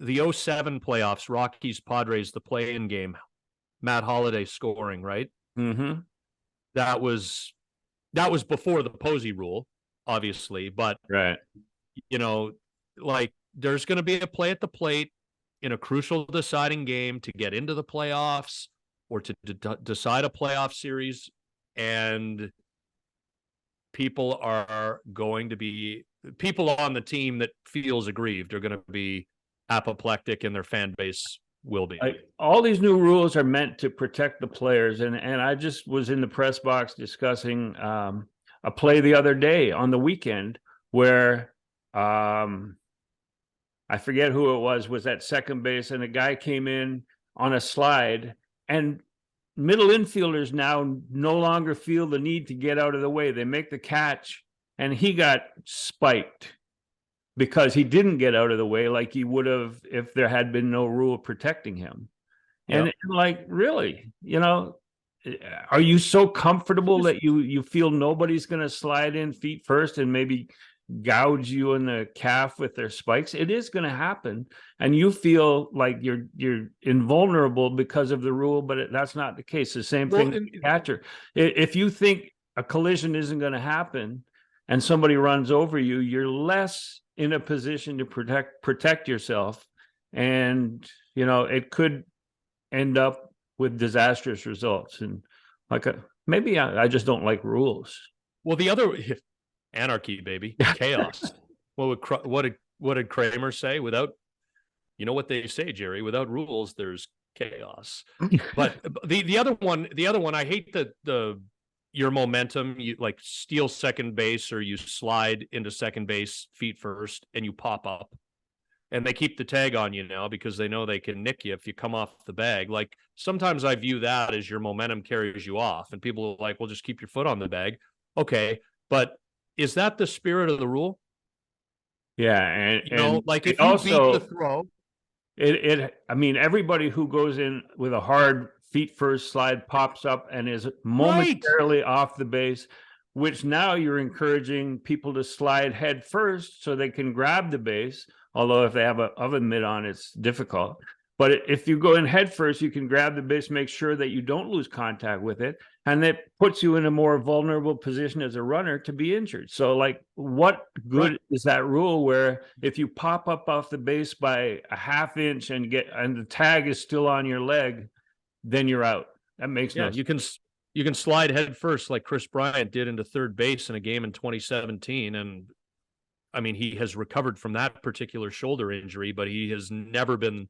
[SPEAKER 1] the 07 playoffs, Rockies Padres, the play-in game, Matt Holliday scoring, right?
[SPEAKER 2] Mm-hmm.
[SPEAKER 1] That was before the Posey rule, obviously, but
[SPEAKER 2] right.
[SPEAKER 1] Like there's going to be a play at the plate in a crucial deciding game to get into the playoffs or to decide a playoff series, and people on the team that feels aggrieved are going to be apoplectic, and their fan base will be.
[SPEAKER 2] All these new rules are meant to protect the players, and I just was in the press box discussing a play the other day on the weekend where I forget who it was at second base, and a guy came in on a slide, and middle infielders now no longer feel the need to get out of the way. They make the catch, and he got spiked because he didn't get out of the way like he would have if there had been no rule protecting him. Yep. And like, really, are you so comfortable that you feel nobody's going to slide in feet first and maybe gouge you in the calf with their spikes? It is going to happen, and you feel like you're invulnerable because of the rule, but that's not the case. The same thing with the catcher. If you think a collision isn't going to happen and somebody runs over you, you're less in a position to protect yourself, and it could end up with disastrous results. And maybe I just don't like rules.
[SPEAKER 1] Well, the other anarchy, baby, chaos. What did Kramer say? Without, what they say, Jerry, without rules, there's chaos. But the other one, I hate your momentum. You like steal second base, or you slide into second base feet first and you pop up, and they keep the tag on you now because they know they can nick you if you come off the bag. Like, sometimes I view that as your momentum carries you off, and people are like, well, just keep your foot on the bag. Okay. But is that the spirit of the rule?
[SPEAKER 2] Yeah. And
[SPEAKER 1] like if you also beat the throw,
[SPEAKER 2] I mean, everybody who goes in with a hard feet first slide pops up and is momentarily off the base, which now you're encouraging people to slide head first so they can grab the base. Although if they have an oven mitt on, it's difficult. But if you go in head first, you can grab the base, make sure that you don't lose contact with it. And that puts you in a more vulnerable position as a runner to be injured. So like, what good is that rule where if you pop up off the base by a half inch and the tag is still on your leg, then you're out? That makes no sense.
[SPEAKER 1] You can slide head first like Chris Bryant did into third base in a game in 2017. And I mean, he has recovered from that particular shoulder injury, but he has never been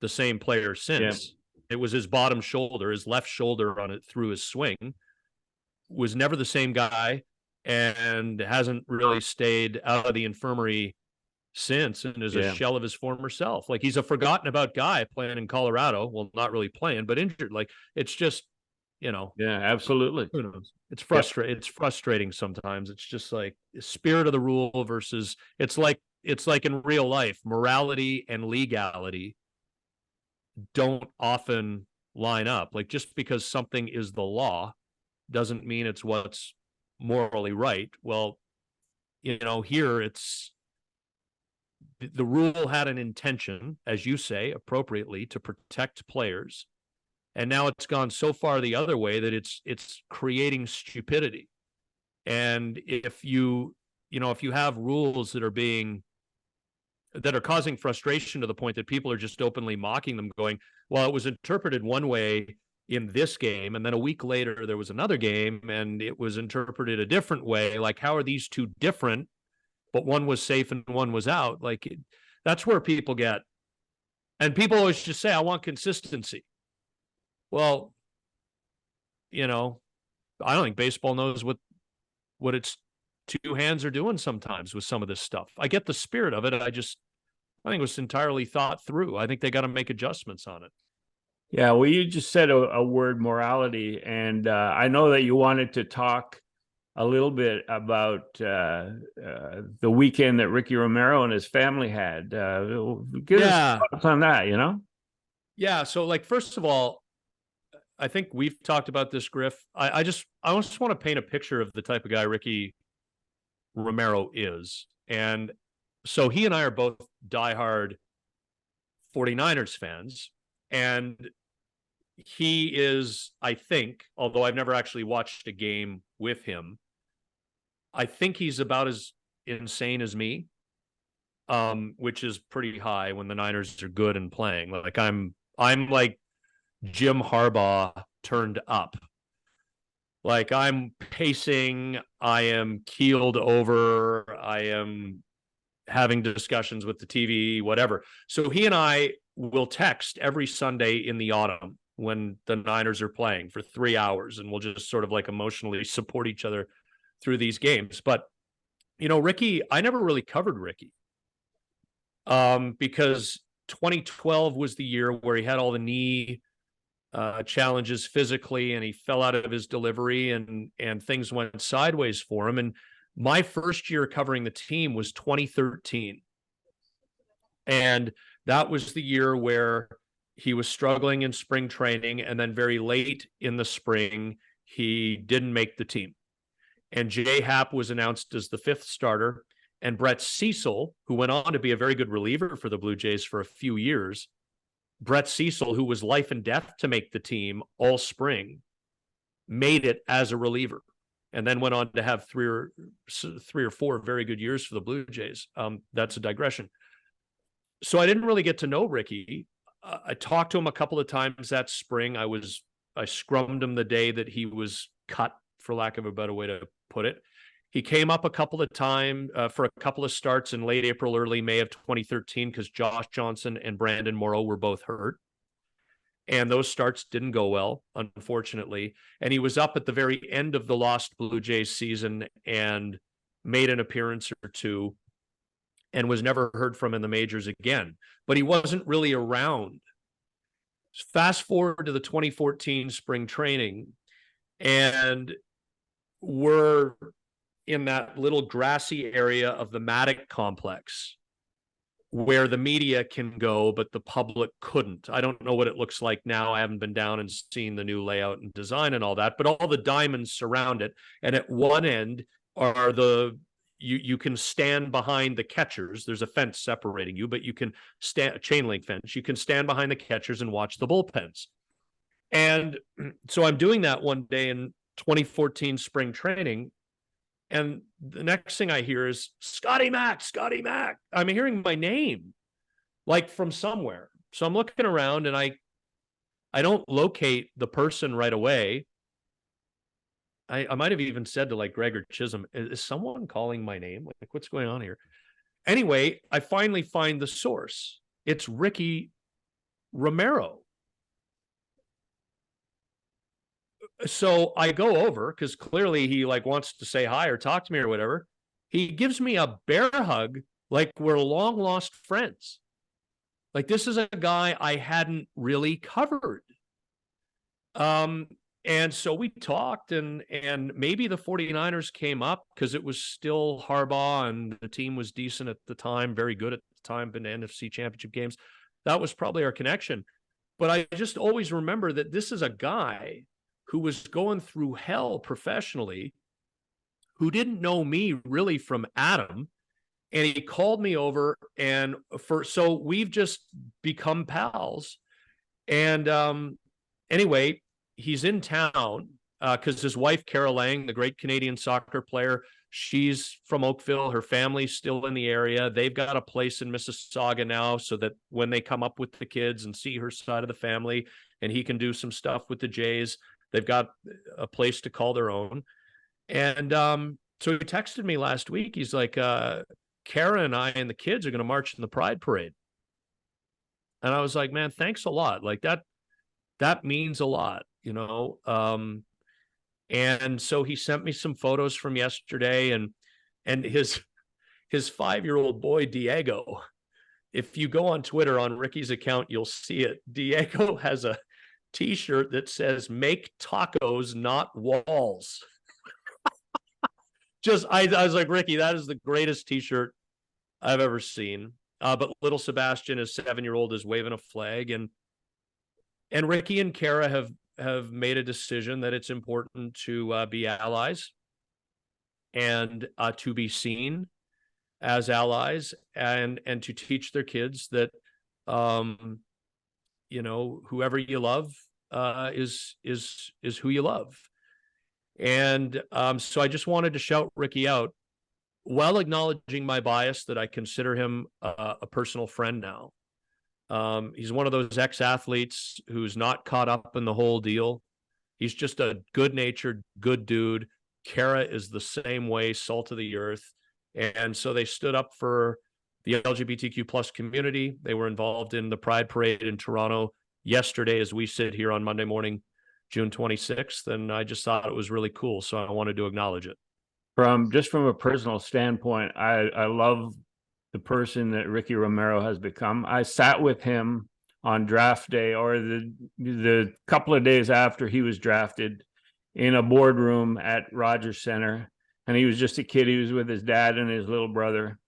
[SPEAKER 1] the same player since. Yeah. It was his bottom shoulder, his left shoulder on it through his swing, was never the same guy, and hasn't really stayed out of the infirmary since, and is a shell of his former self. Like, he's a forgotten about guy playing in Colorado. Well, not really playing, but injured. Like, it's just,
[SPEAKER 2] Yeah, absolutely.
[SPEAKER 1] Who knows? It's frustrating. It's frustrating sometimes. It's just like the spirit of the rule versus it's like in real life, morality and legality don't often line up. Like, just because something is the law doesn't mean it's what's morally right. Well, here the rule had an intention, as you say, appropriately, to protect players. And now it's gone so far the other way that it's creating stupidity. And if you have rules that are causing frustration to the point that people are just openly mocking them, going, well, it was interpreted one way in this game, and then a week later there was another game and it was interpreted a different way. Like, how are these two different, but one was safe and one was out? Like, that's where people get. And people always just say, I want consistency. Well, I don't think baseball knows what its two hands are doing sometimes with some of this stuff. I get the spirit of it. I think it was entirely thought through. I think they got to make adjustments on it.
[SPEAKER 2] Yeah, well, you just said a word, morality, and I know that you wanted to talk a little bit about the weekend that Ricky Romero and his family had. Give us thoughts on that,
[SPEAKER 1] Yeah. So, like, first of all, I think we've talked about this, Griff. I just want to paint a picture of the type of guy Ricky Romero is. And so he and I are both diehard 49ers fans. And he is, I think, although I've never actually watched a game with him, I think he's about as insane as me, which is pretty high when the Niners are good and playing. Like, I'm like Jim Harbaugh turned up. Like, I'm pacing, I am keeled over, I am having discussions with the TV, whatever. So he and I will text every Sunday in the autumn when the Niners are playing for 3 hours, and we'll just sort of like emotionally support each other through these games. But, Ricky, I never really covered Ricky because 2012 was the year where he had all the knee challenges physically, and he fell out of his delivery, and things went sideways for him. And my first year covering the team was 2013. And that was the year where he was struggling in spring training, and then very late in the spring, he didn't make the team. And Jay Happ was announced as the fifth starter, and Brett Cecil, who went on to be a very good reliever for the Blue Jays for a few years, Brett Cecil, who was life and death to make the team all spring, made it as a reliever, and then went on to have three or four very good years for the Blue Jays. That's a digression. So I didn't really get to know Ricky. I talked to him a couple of times that spring. I scrummed him the day that he was cut, for lack of a better way to put it. He came up a couple of times for a couple of starts in late April, early May of 2013, because Josh Johnson and Brandon Morrow were both hurt. And those starts didn't go well, unfortunately. And he was up at the very end of the lost Blue Jays season and made an appearance or two and was never heard from in the majors again. But he wasn't really around. Fast forward to the 2014 spring training, and we're in that little grassy area of the Matic complex where the media can go, but the public couldn't. I don't know what it looks like now. I haven't been down and seen the new layout and design and all that, but all the diamonds surround it. And at one end are you can stand behind the catchers. There's a fence separating you, but you can stand, a chain link fence. You can stand behind the catchers and watch the bullpens. And so I'm doing that one day in 2014 spring training. And the next thing I hear is Scotty Mac, Scotty Mac. I'm hearing my name like from somewhere. So I'm looking around, and I don't locate the person right away. I might have even said to like Greg or Chisholm, is someone calling my name? Like, what's going on here? Anyway, I finally find the source. It's Ricky Romero. So I go over, because clearly he like wants to say hi or talk to me or whatever. He gives me a bear hug like we're long lost friends. Like, this is a guy I hadn't really covered. And so we talked, and maybe the 49ers came up because it was still Harbaugh and the team was decent at the time, very good at the time, been to NFC championship games. That was probably our connection. But I just always remember that this is a guy who was going through hell professionally, who didn't know me really from Adam. And he called me over, and so we've just become pals. And anyway, he's in town because his wife, Kara Lang, the great Canadian soccer player, she's from Oakville. Her family's still in the area. They've got a place in Mississauga now, so that when they come up with the kids and see her side of the family, and he can do some stuff with the Jays, they've got a place to call their own. And so he texted me last week. He's like, Kara and I and the kids are going to march in the Pride Parade. And I was like, man, thanks a lot. Like that means a lot, you know? And so he sent me some photos from yesterday, and his 5-year-old boy, Diego, if you go on Twitter on Ricky's account, you'll see it. Diego has a t-shirt that says, "Make tacos, not walls." I was like, Ricky, that is the greatest t-shirt I've ever seen. But little Sebastian, his 7-year-old, is waving a flag, and Ricky and Kara have made a decision that it's important to be allies and to be seen as allies, and to teach their kids that you know, whoever you love is who you love. And so I just wanted to shout Ricky out, while acknowledging my bias that I consider him a personal friend now. He's one of those ex-athletes who's not caught up in the whole deal. He's just a good-natured, good dude. Kara is the same way, salt of the earth. And so they stood up for the LGBTQ plus community. They were involved in the Pride Parade in Toronto yesterday as we sit here on Monday morning, June 26th. And I just thought it was really cool. So I wanted to acknowledge it. From
[SPEAKER 2] a personal standpoint, I love the person that Ricky Romero has become. I sat with him on draft day, or the couple of days after he was drafted, in a boardroom at Rogers Center. And he was just a kid. He was with his dad and his little brother.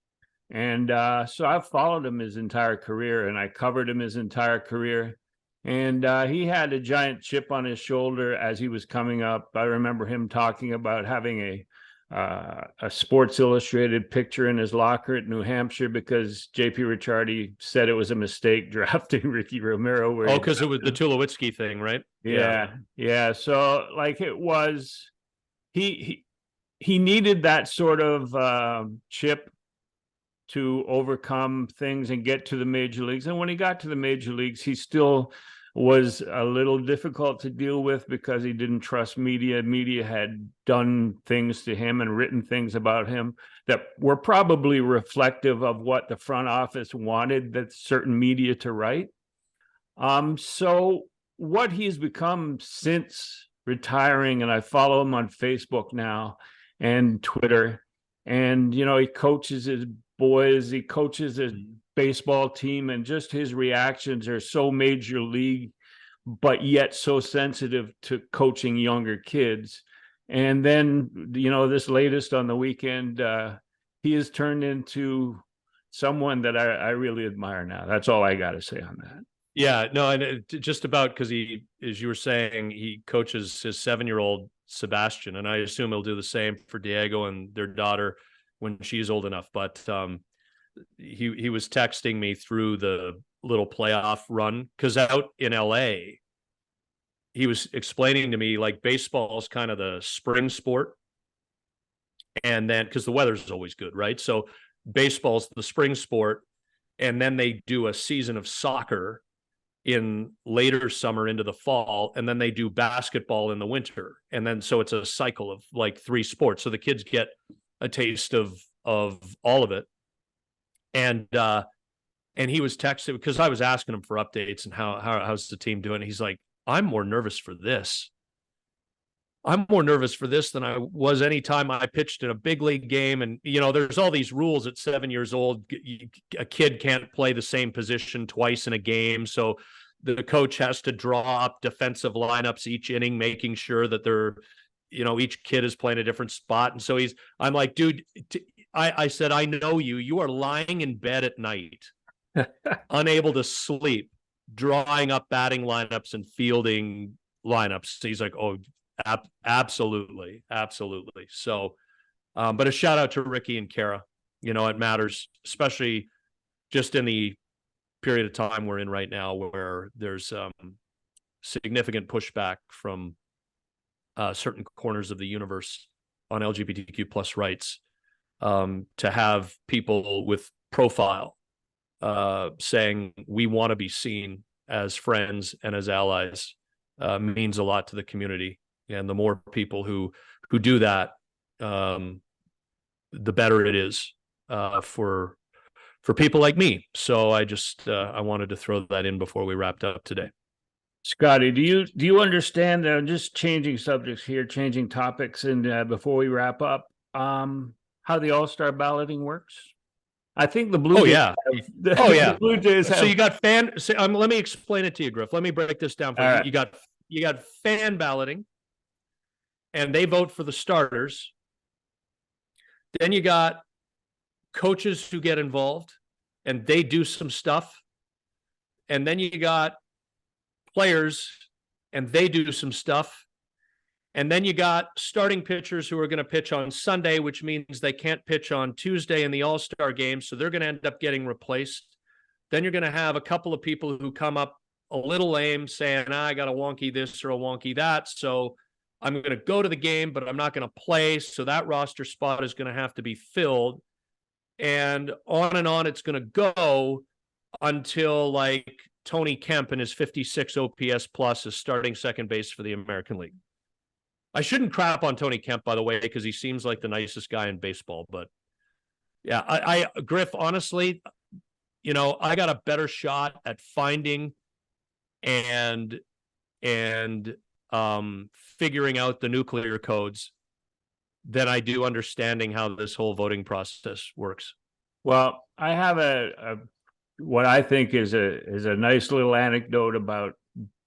[SPEAKER 2] And so I've followed him his entire career, and I covered him his entire career. And he had a giant chip on his shoulder as he was coming up. I remember him talking about having a Sports Illustrated picture in his locker at New Hampshire because JP Ricciardi said it was a mistake drafting Ricky Romero.
[SPEAKER 1] Because it was the Tulowitzki thing, right?
[SPEAKER 2] Yeah. So like, it was, he needed that sort of chip to overcome things and get to the major leagues. And when he got to the major leagues, he still was a little difficult to deal with because he didn't trust media. Media had done things to him and written things about him that were probably reflective of what the front office wanted that certain media to write. So what he's become since retiring, and I follow him on Facebook now and Twitter, and, you know, he coaches his boys, he coaches his baseball team, and just his reactions are so major league, but yet so sensitive to coaching younger kids. And then, you know, this latest on the weekend, he has turned into someone that I really admire now. That's all I got to say on that.
[SPEAKER 1] Yeah, no, and just about, because he, as you were saying, he coaches his 7-year-old Sebastian, and I assume he'll do the same for Diego and their daughter when she's old enough. But he was texting me through the little playoff run, because out in LA, he was explaining to me, like, baseball is kind of the spring sport, and then because the weather's always good, right? So baseball's the spring sport, and then they do a season of soccer in later summer into the fall, and then they do basketball in the winter, and then so it's a cycle of like 3 sports, so the kids get a taste of all of it. And he was texting, because I was asking him for updates and how's the team doing. He's like, I'm more nervous for this than I was anytime I pitched in a big league game. And, you know, there's all these rules at 7 years old. A kid can't play the same position twice in a game. So the coach has to draw up defensive lineups each inning, making sure that they're, you know, each kid is playing a different spot. And so I'm like, dude, I said, I know you are lying in bed at night, unable to sleep, drawing up batting lineups and fielding lineups. So he's like, oh, absolutely. So, but a shout out to Ricky and Kara. It matters, especially just in the period of time we're in right now, where there's significant pushback from certain corners of the universe on LGBTQ plus rights. To have people with profile saying we want to be seen as friends and as allies means a lot to the community. And the more people who do that, the better it is for people like me. So I wanted to throw that in before we wrapped up today.
[SPEAKER 2] Scotty, do you understand? Just changing subjects here, changing topics, and before we wrap up, how the All-Star balloting works? I think the Blue Jays
[SPEAKER 1] the
[SPEAKER 2] Blue Jays have.
[SPEAKER 1] So you got let me explain it to you, Griff. Let me break this down for you.
[SPEAKER 2] Right.
[SPEAKER 1] You got fan balloting, and they vote for the starters. Then you got coaches who get involved, and they do some stuff. And then you got players, and they do some stuff. And then you got starting pitchers who are going to pitch on Sunday, which means they can't pitch on Tuesday in the All-Star game, so they're going to end up getting replaced. Then you're going to have a couple of people who come up a little lame saying, I got a wonky this or a wonky that, so I'm going to go to the game, but I'm not going to play, so that roster spot is going to have to be filled. And on it's going to go until like Tony Kemp and his 56 OPS plus is starting second base for the American League. I shouldn't crap on Tony Kemp, by the way, because he seems like the nicest guy in baseball. But yeah, I Griff, honestly, I got a better shot at finding and figuring out the nuclear codes than I do understanding how this whole voting process works.
[SPEAKER 2] Well, I have a what I think is a nice little anecdote about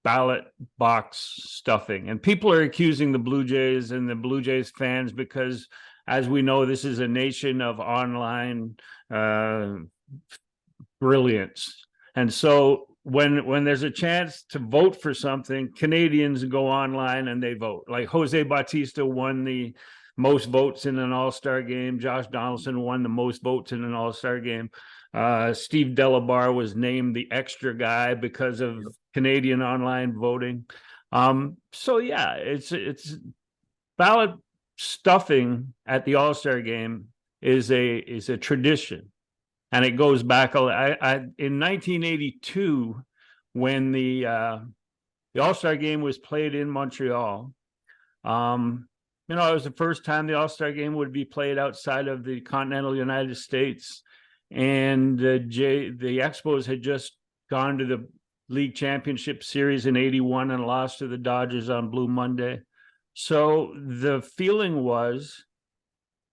[SPEAKER 2] ballot box stuffing, and people are accusing the Blue Jays and the Blue Jays fans because, as we know, this is a nation of online brilliance, and so when there's a chance to vote for something, Canadians go online and they vote. Like Jose Bautista won the most votes in an All-Star game. Josh Donaldson won the most votes in an All-Star game. Steve Delabar was named the extra guy because of Canadian online voting. So yeah, it's ballot stuffing at the All-Star game is a tradition, and it goes back. In 1982, when the All-Star game was played in Montreal, it was the first time the All-Star game would be played outside of the continental United States. And the Expos had just gone to the league championship series in 81 and lost to the Dodgers on Blue Monday. So the feeling was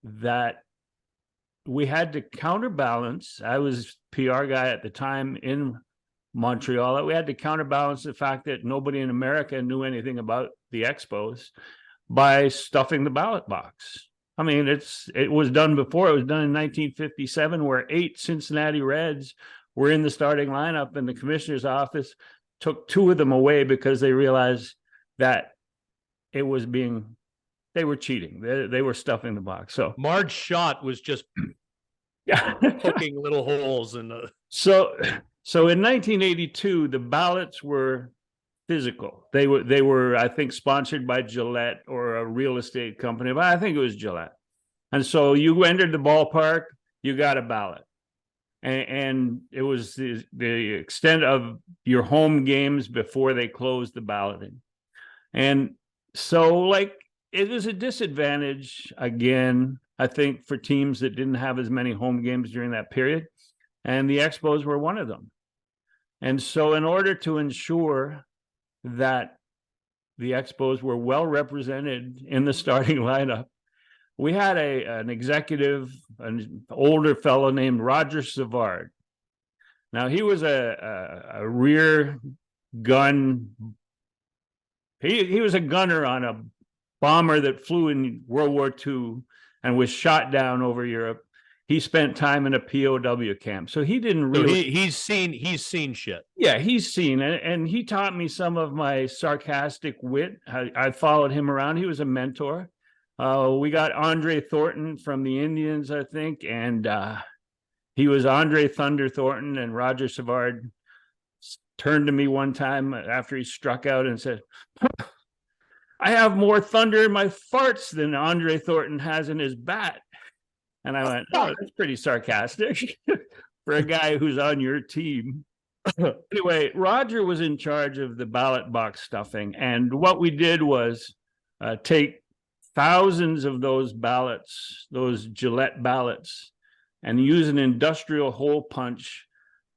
[SPEAKER 2] that we had to counterbalance. I was PR guy at the time in Montreal. That we had to counterbalance the fact that nobody in America knew anything about the Expos by stuffing the ballot box. I mean, it was done before. It was done in 1957, where 8 Cincinnati Reds were in the starting lineup, and the commissioner's office took 2 of them away because they realized that they were cheating. They were stuffing the box. So
[SPEAKER 1] Marge Schott was just poking little holes in the.
[SPEAKER 2] So in 1982, the ballots were physical. They were, I think, sponsored by Gillette or a real estate company, but I think it was Gillette. And so you entered the ballpark, you got a ballot. And it was the extent of your home games before they closed the balloting. And so, it was a disadvantage, again, I think, for teams that didn't have as many home games during that period. And the Expos were one of them. And so in order to ensure that the Expos were well represented in the starting lineup, we had an executive, an older fellow named Roger Savard. Now, he was a rear gun. He was a gunner on a bomber that flew in World War II and was shot down over Europe. He spent time in a POW camp, so he didn't really.
[SPEAKER 1] So he's seen shit.
[SPEAKER 2] Yeah, he's seen it, and he taught me some of my sarcastic wit. I followed him around. He was a mentor. We got Andre Thornton from the Indians, I think, and he was Andre Thunder Thornton, and Roger Savard turned to me one time after he struck out and said, I have more thunder in my farts than Andre Thornton has in his bat. And I went, oh, that's pretty sarcastic for a guy who's on your team. Anyway, Roger was in charge of the ballot box stuffing. And what we did was take thousands of those ballots, those Gillette ballots, and use an industrial hole punch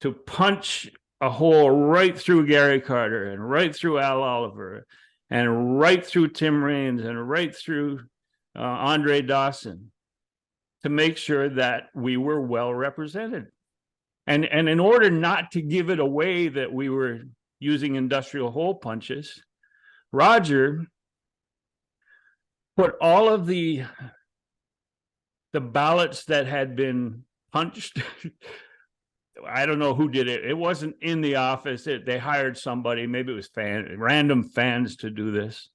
[SPEAKER 2] to punch a hole right through Gary Carter and right through Al Oliver and right through Tim Raines and right through Andre Dawson to make sure that we were well represented. And in order not to give it away that we were using industrial hole punches, Roger put all of the ballots that had been punched. I don't know who did it. It wasn't in the office. They hired somebody. Maybe it was random fans to do this,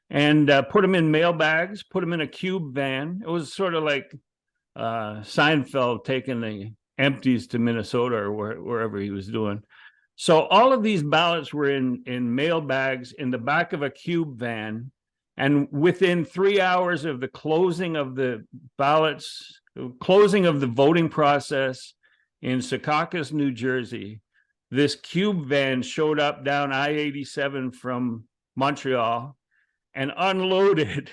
[SPEAKER 2] and put them in mail bags, put them in a cube van. It was sort of like Seinfeld taking the empties to Minnesota or wherever he was doing. So all of these ballots were in mail bags in the back of a cube van. And within 3 hours of the closing of the ballots, closing of the voting process in Secaucus, New Jersey, this cube van showed up down I-87 from Montreal and unloaded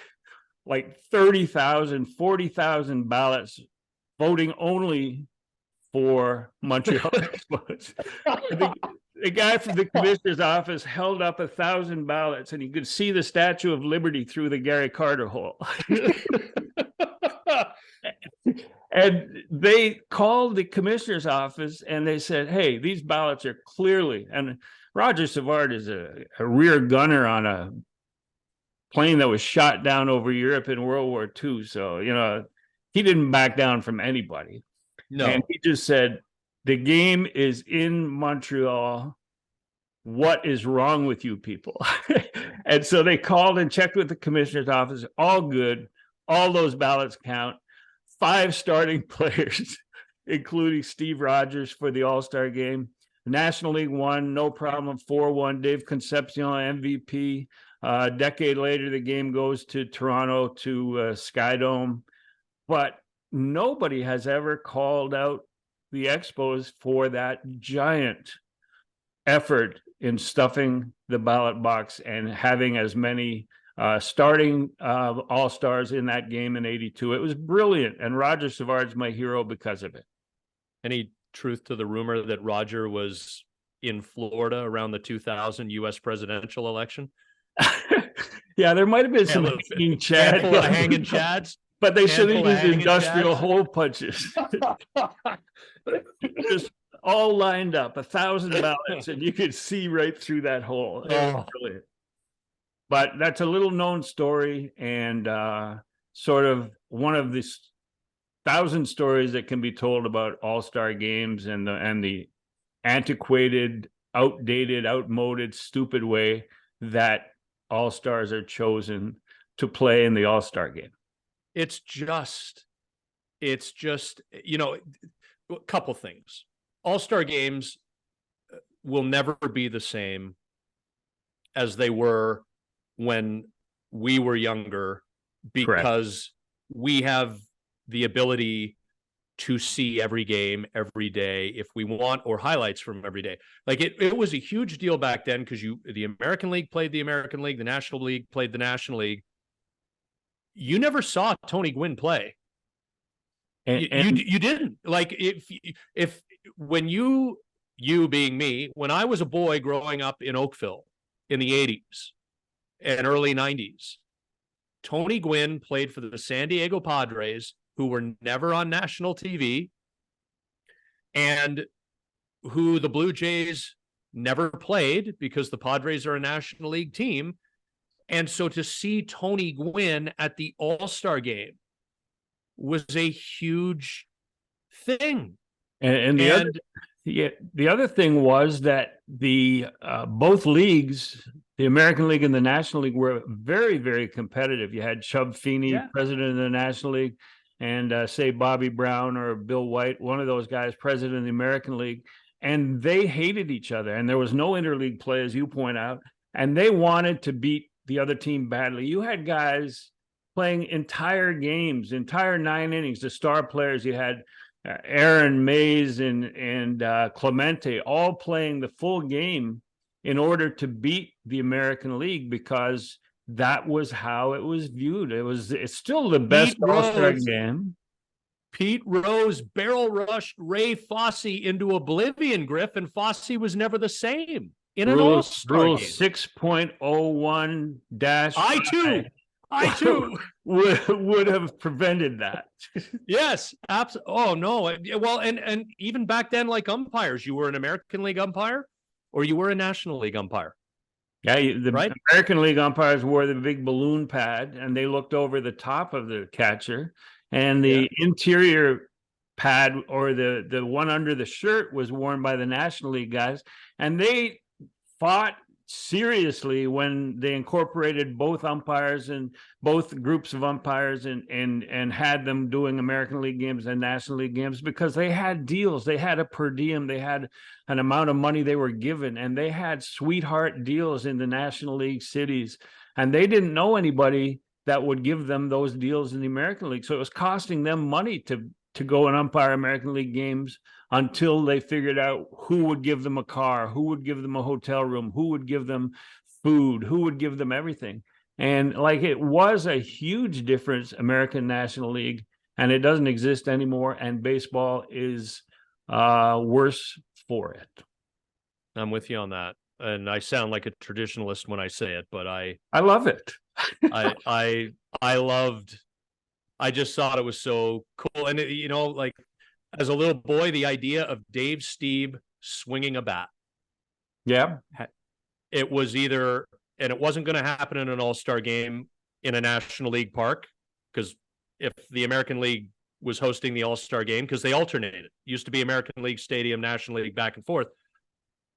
[SPEAKER 2] like 30,000, 40,000 ballots, voting only for Montreal Expos. The guy from the commissioner's office held up 1,000 ballots, and you could see the Statue of Liberty through the Gary Carter hole. And they called the commissioner's office and they said, hey, these ballots are clearly, and Roger Savard is a rear gunner on a plane that was shot down over Europe in World War II. So, you know, he didn't back down from anybody.
[SPEAKER 1] No.
[SPEAKER 2] And he just said, the game is in Montreal. What is wrong with you people? And so they called and checked with the commissioner's office. All good. All those ballots count. 5 starting players, including Steve Rogers for the All-Star game. National League won, no problem, 4-1. Dave Concepcion, MVP. A decade later, the game goes to Toronto, to Skydome. But nobody has ever called out the Expos for that giant effort in stuffing the ballot box and having as many starting all-stars in that game in '82. It was brilliant, and Roger Savard's my hero because of it.
[SPEAKER 1] Any truth to the rumor that Roger was in Florida around the 2000 U.S. presidential election?
[SPEAKER 2] Yeah, there might have been some hanging chad.
[SPEAKER 1] Hanging chads.
[SPEAKER 2] But they should have used industrial hole punches. Just all lined up, 1,000 ballots, and you could see right through that hole. Brilliant. But that's a little known story, and sort of one of the 1,000 stories that can be told about all-star games and the antiquated, outdated, outmoded, stupid way that all-stars are chosen to play in the all-star game.
[SPEAKER 1] It's just, you know, a couple things. All-star games will never be the same as they were when we were younger, because we have the ability to see every game every day if we want, or highlights from every day. Like it was a huge deal back then because the American League played the American League, the National League played the National League. You never saw Tony Gwynn play. And you didn't. Like if when you being me, when I was a boy growing up in Oakville in the 80s and early 90s, Tony Gwynn played for the San Diego Padres, who were never on national TV, and who the Blue Jays never played because the Padres are a National League team. And so to see Tony Gwynn at the All-Star game was a huge thing.
[SPEAKER 2] And the other thing was that the both leagues The American League and the National League were very, very competitive. You had Chub Feeney,
[SPEAKER 1] Yeah.
[SPEAKER 2] president of the National League, and say Bobby Brown or Bill White, one of those guys, president of the American League, and they hated each other. And there was no interleague play, as you point out, and they wanted to beat the other team badly. You had guys playing entire games, entire 9 innings. The star players, you had Aaron Mays and Clemente all playing the full game in order to beat the American League, because that was how it was viewed. It's still the best All-Star game.
[SPEAKER 1] Pete Rose barrel rushed Ray Fosse into oblivion, Griff, and Fosse was never the same in an All-Star
[SPEAKER 2] Rule
[SPEAKER 1] game.
[SPEAKER 2] 6.01
[SPEAKER 1] I too
[SPEAKER 2] would have prevented that.
[SPEAKER 1] Yes, absolutely. Oh no. Well, and even back then, like umpires, you were an American League umpire or you were a National League umpire.
[SPEAKER 2] Yeah, the American League umpires wore the big balloon pad and they looked over the top of the catcher, and the interior pad, or the one under the shirt, was worn by the National League guys, and they fought seriously when they incorporated both umpires and both groups of umpires and had them doing American League games and National League games, because they had deals. They had a per diem, they had an amount of money they were given, and they had sweetheart deals in the National League cities, and they didn't know anybody that would give them those deals in the American League. So it was costing them money to go and umpire American League games, until they figured out who would give them a car, who would give them a hotel room, who would give them food, who would give them everything. And like, it was a huge difference, American National League, and it doesn't exist anymore. And baseball is worse for it.
[SPEAKER 1] I'm with you on that. And I sound like a traditionalist when I say it, but I
[SPEAKER 2] love it.
[SPEAKER 1] I just thought it was so cool. And you know, like, as a little boy, the idea of Dave Stieb swinging a bat.
[SPEAKER 2] Yeah.
[SPEAKER 1] It was either, and it wasn't going to happen in an All-Star game in a National League park, because if the American League was hosting the All-Star game, because they alternated, it used to be American League Stadium, National League, back and forth.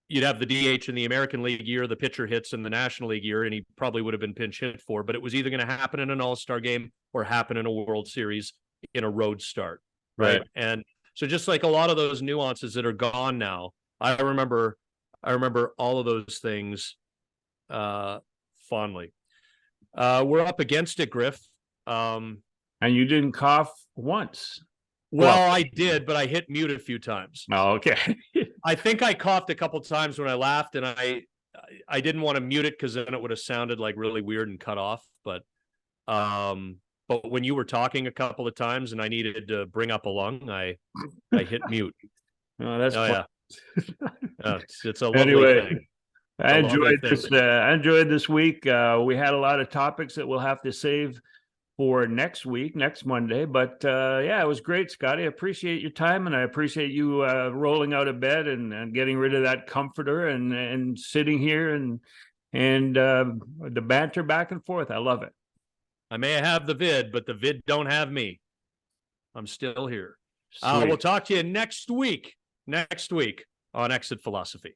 [SPEAKER 1] You'd have the DH in the American League year, the pitcher hits in the National League year, and he probably would have been pinch hit for, but it was either going to happen in an All-Star game or happen in a World Series in a road start. Right. And so just like a lot of those nuances that are gone now, I remember all of those things fondly. We're up against it, Griff.
[SPEAKER 2] And you didn't cough once.
[SPEAKER 1] Well, I did, but I hit mute a few times.
[SPEAKER 2] Oh, okay.
[SPEAKER 1] I think I coughed a couple times when I laughed, and I didn't want to mute it because then it would have sounded like really weird and cut off. But when you were talking a couple of times and I needed to bring up a lung, I hit mute.
[SPEAKER 2] Oh, that's
[SPEAKER 1] yeah. It's a lovely thing.
[SPEAKER 2] I enjoyed this. I enjoyed this week. We had a lot of topics that we'll have to save for next week, next Monday. But yeah, it was great, Scotty. I appreciate your time, and I appreciate you rolling out of bed and getting rid of that comforter and sitting here and the banter back and forth. I love it.
[SPEAKER 1] I may have the vid, but the vid don't have me. I'm still here. We'll talk to you next week on Exit Philosophy.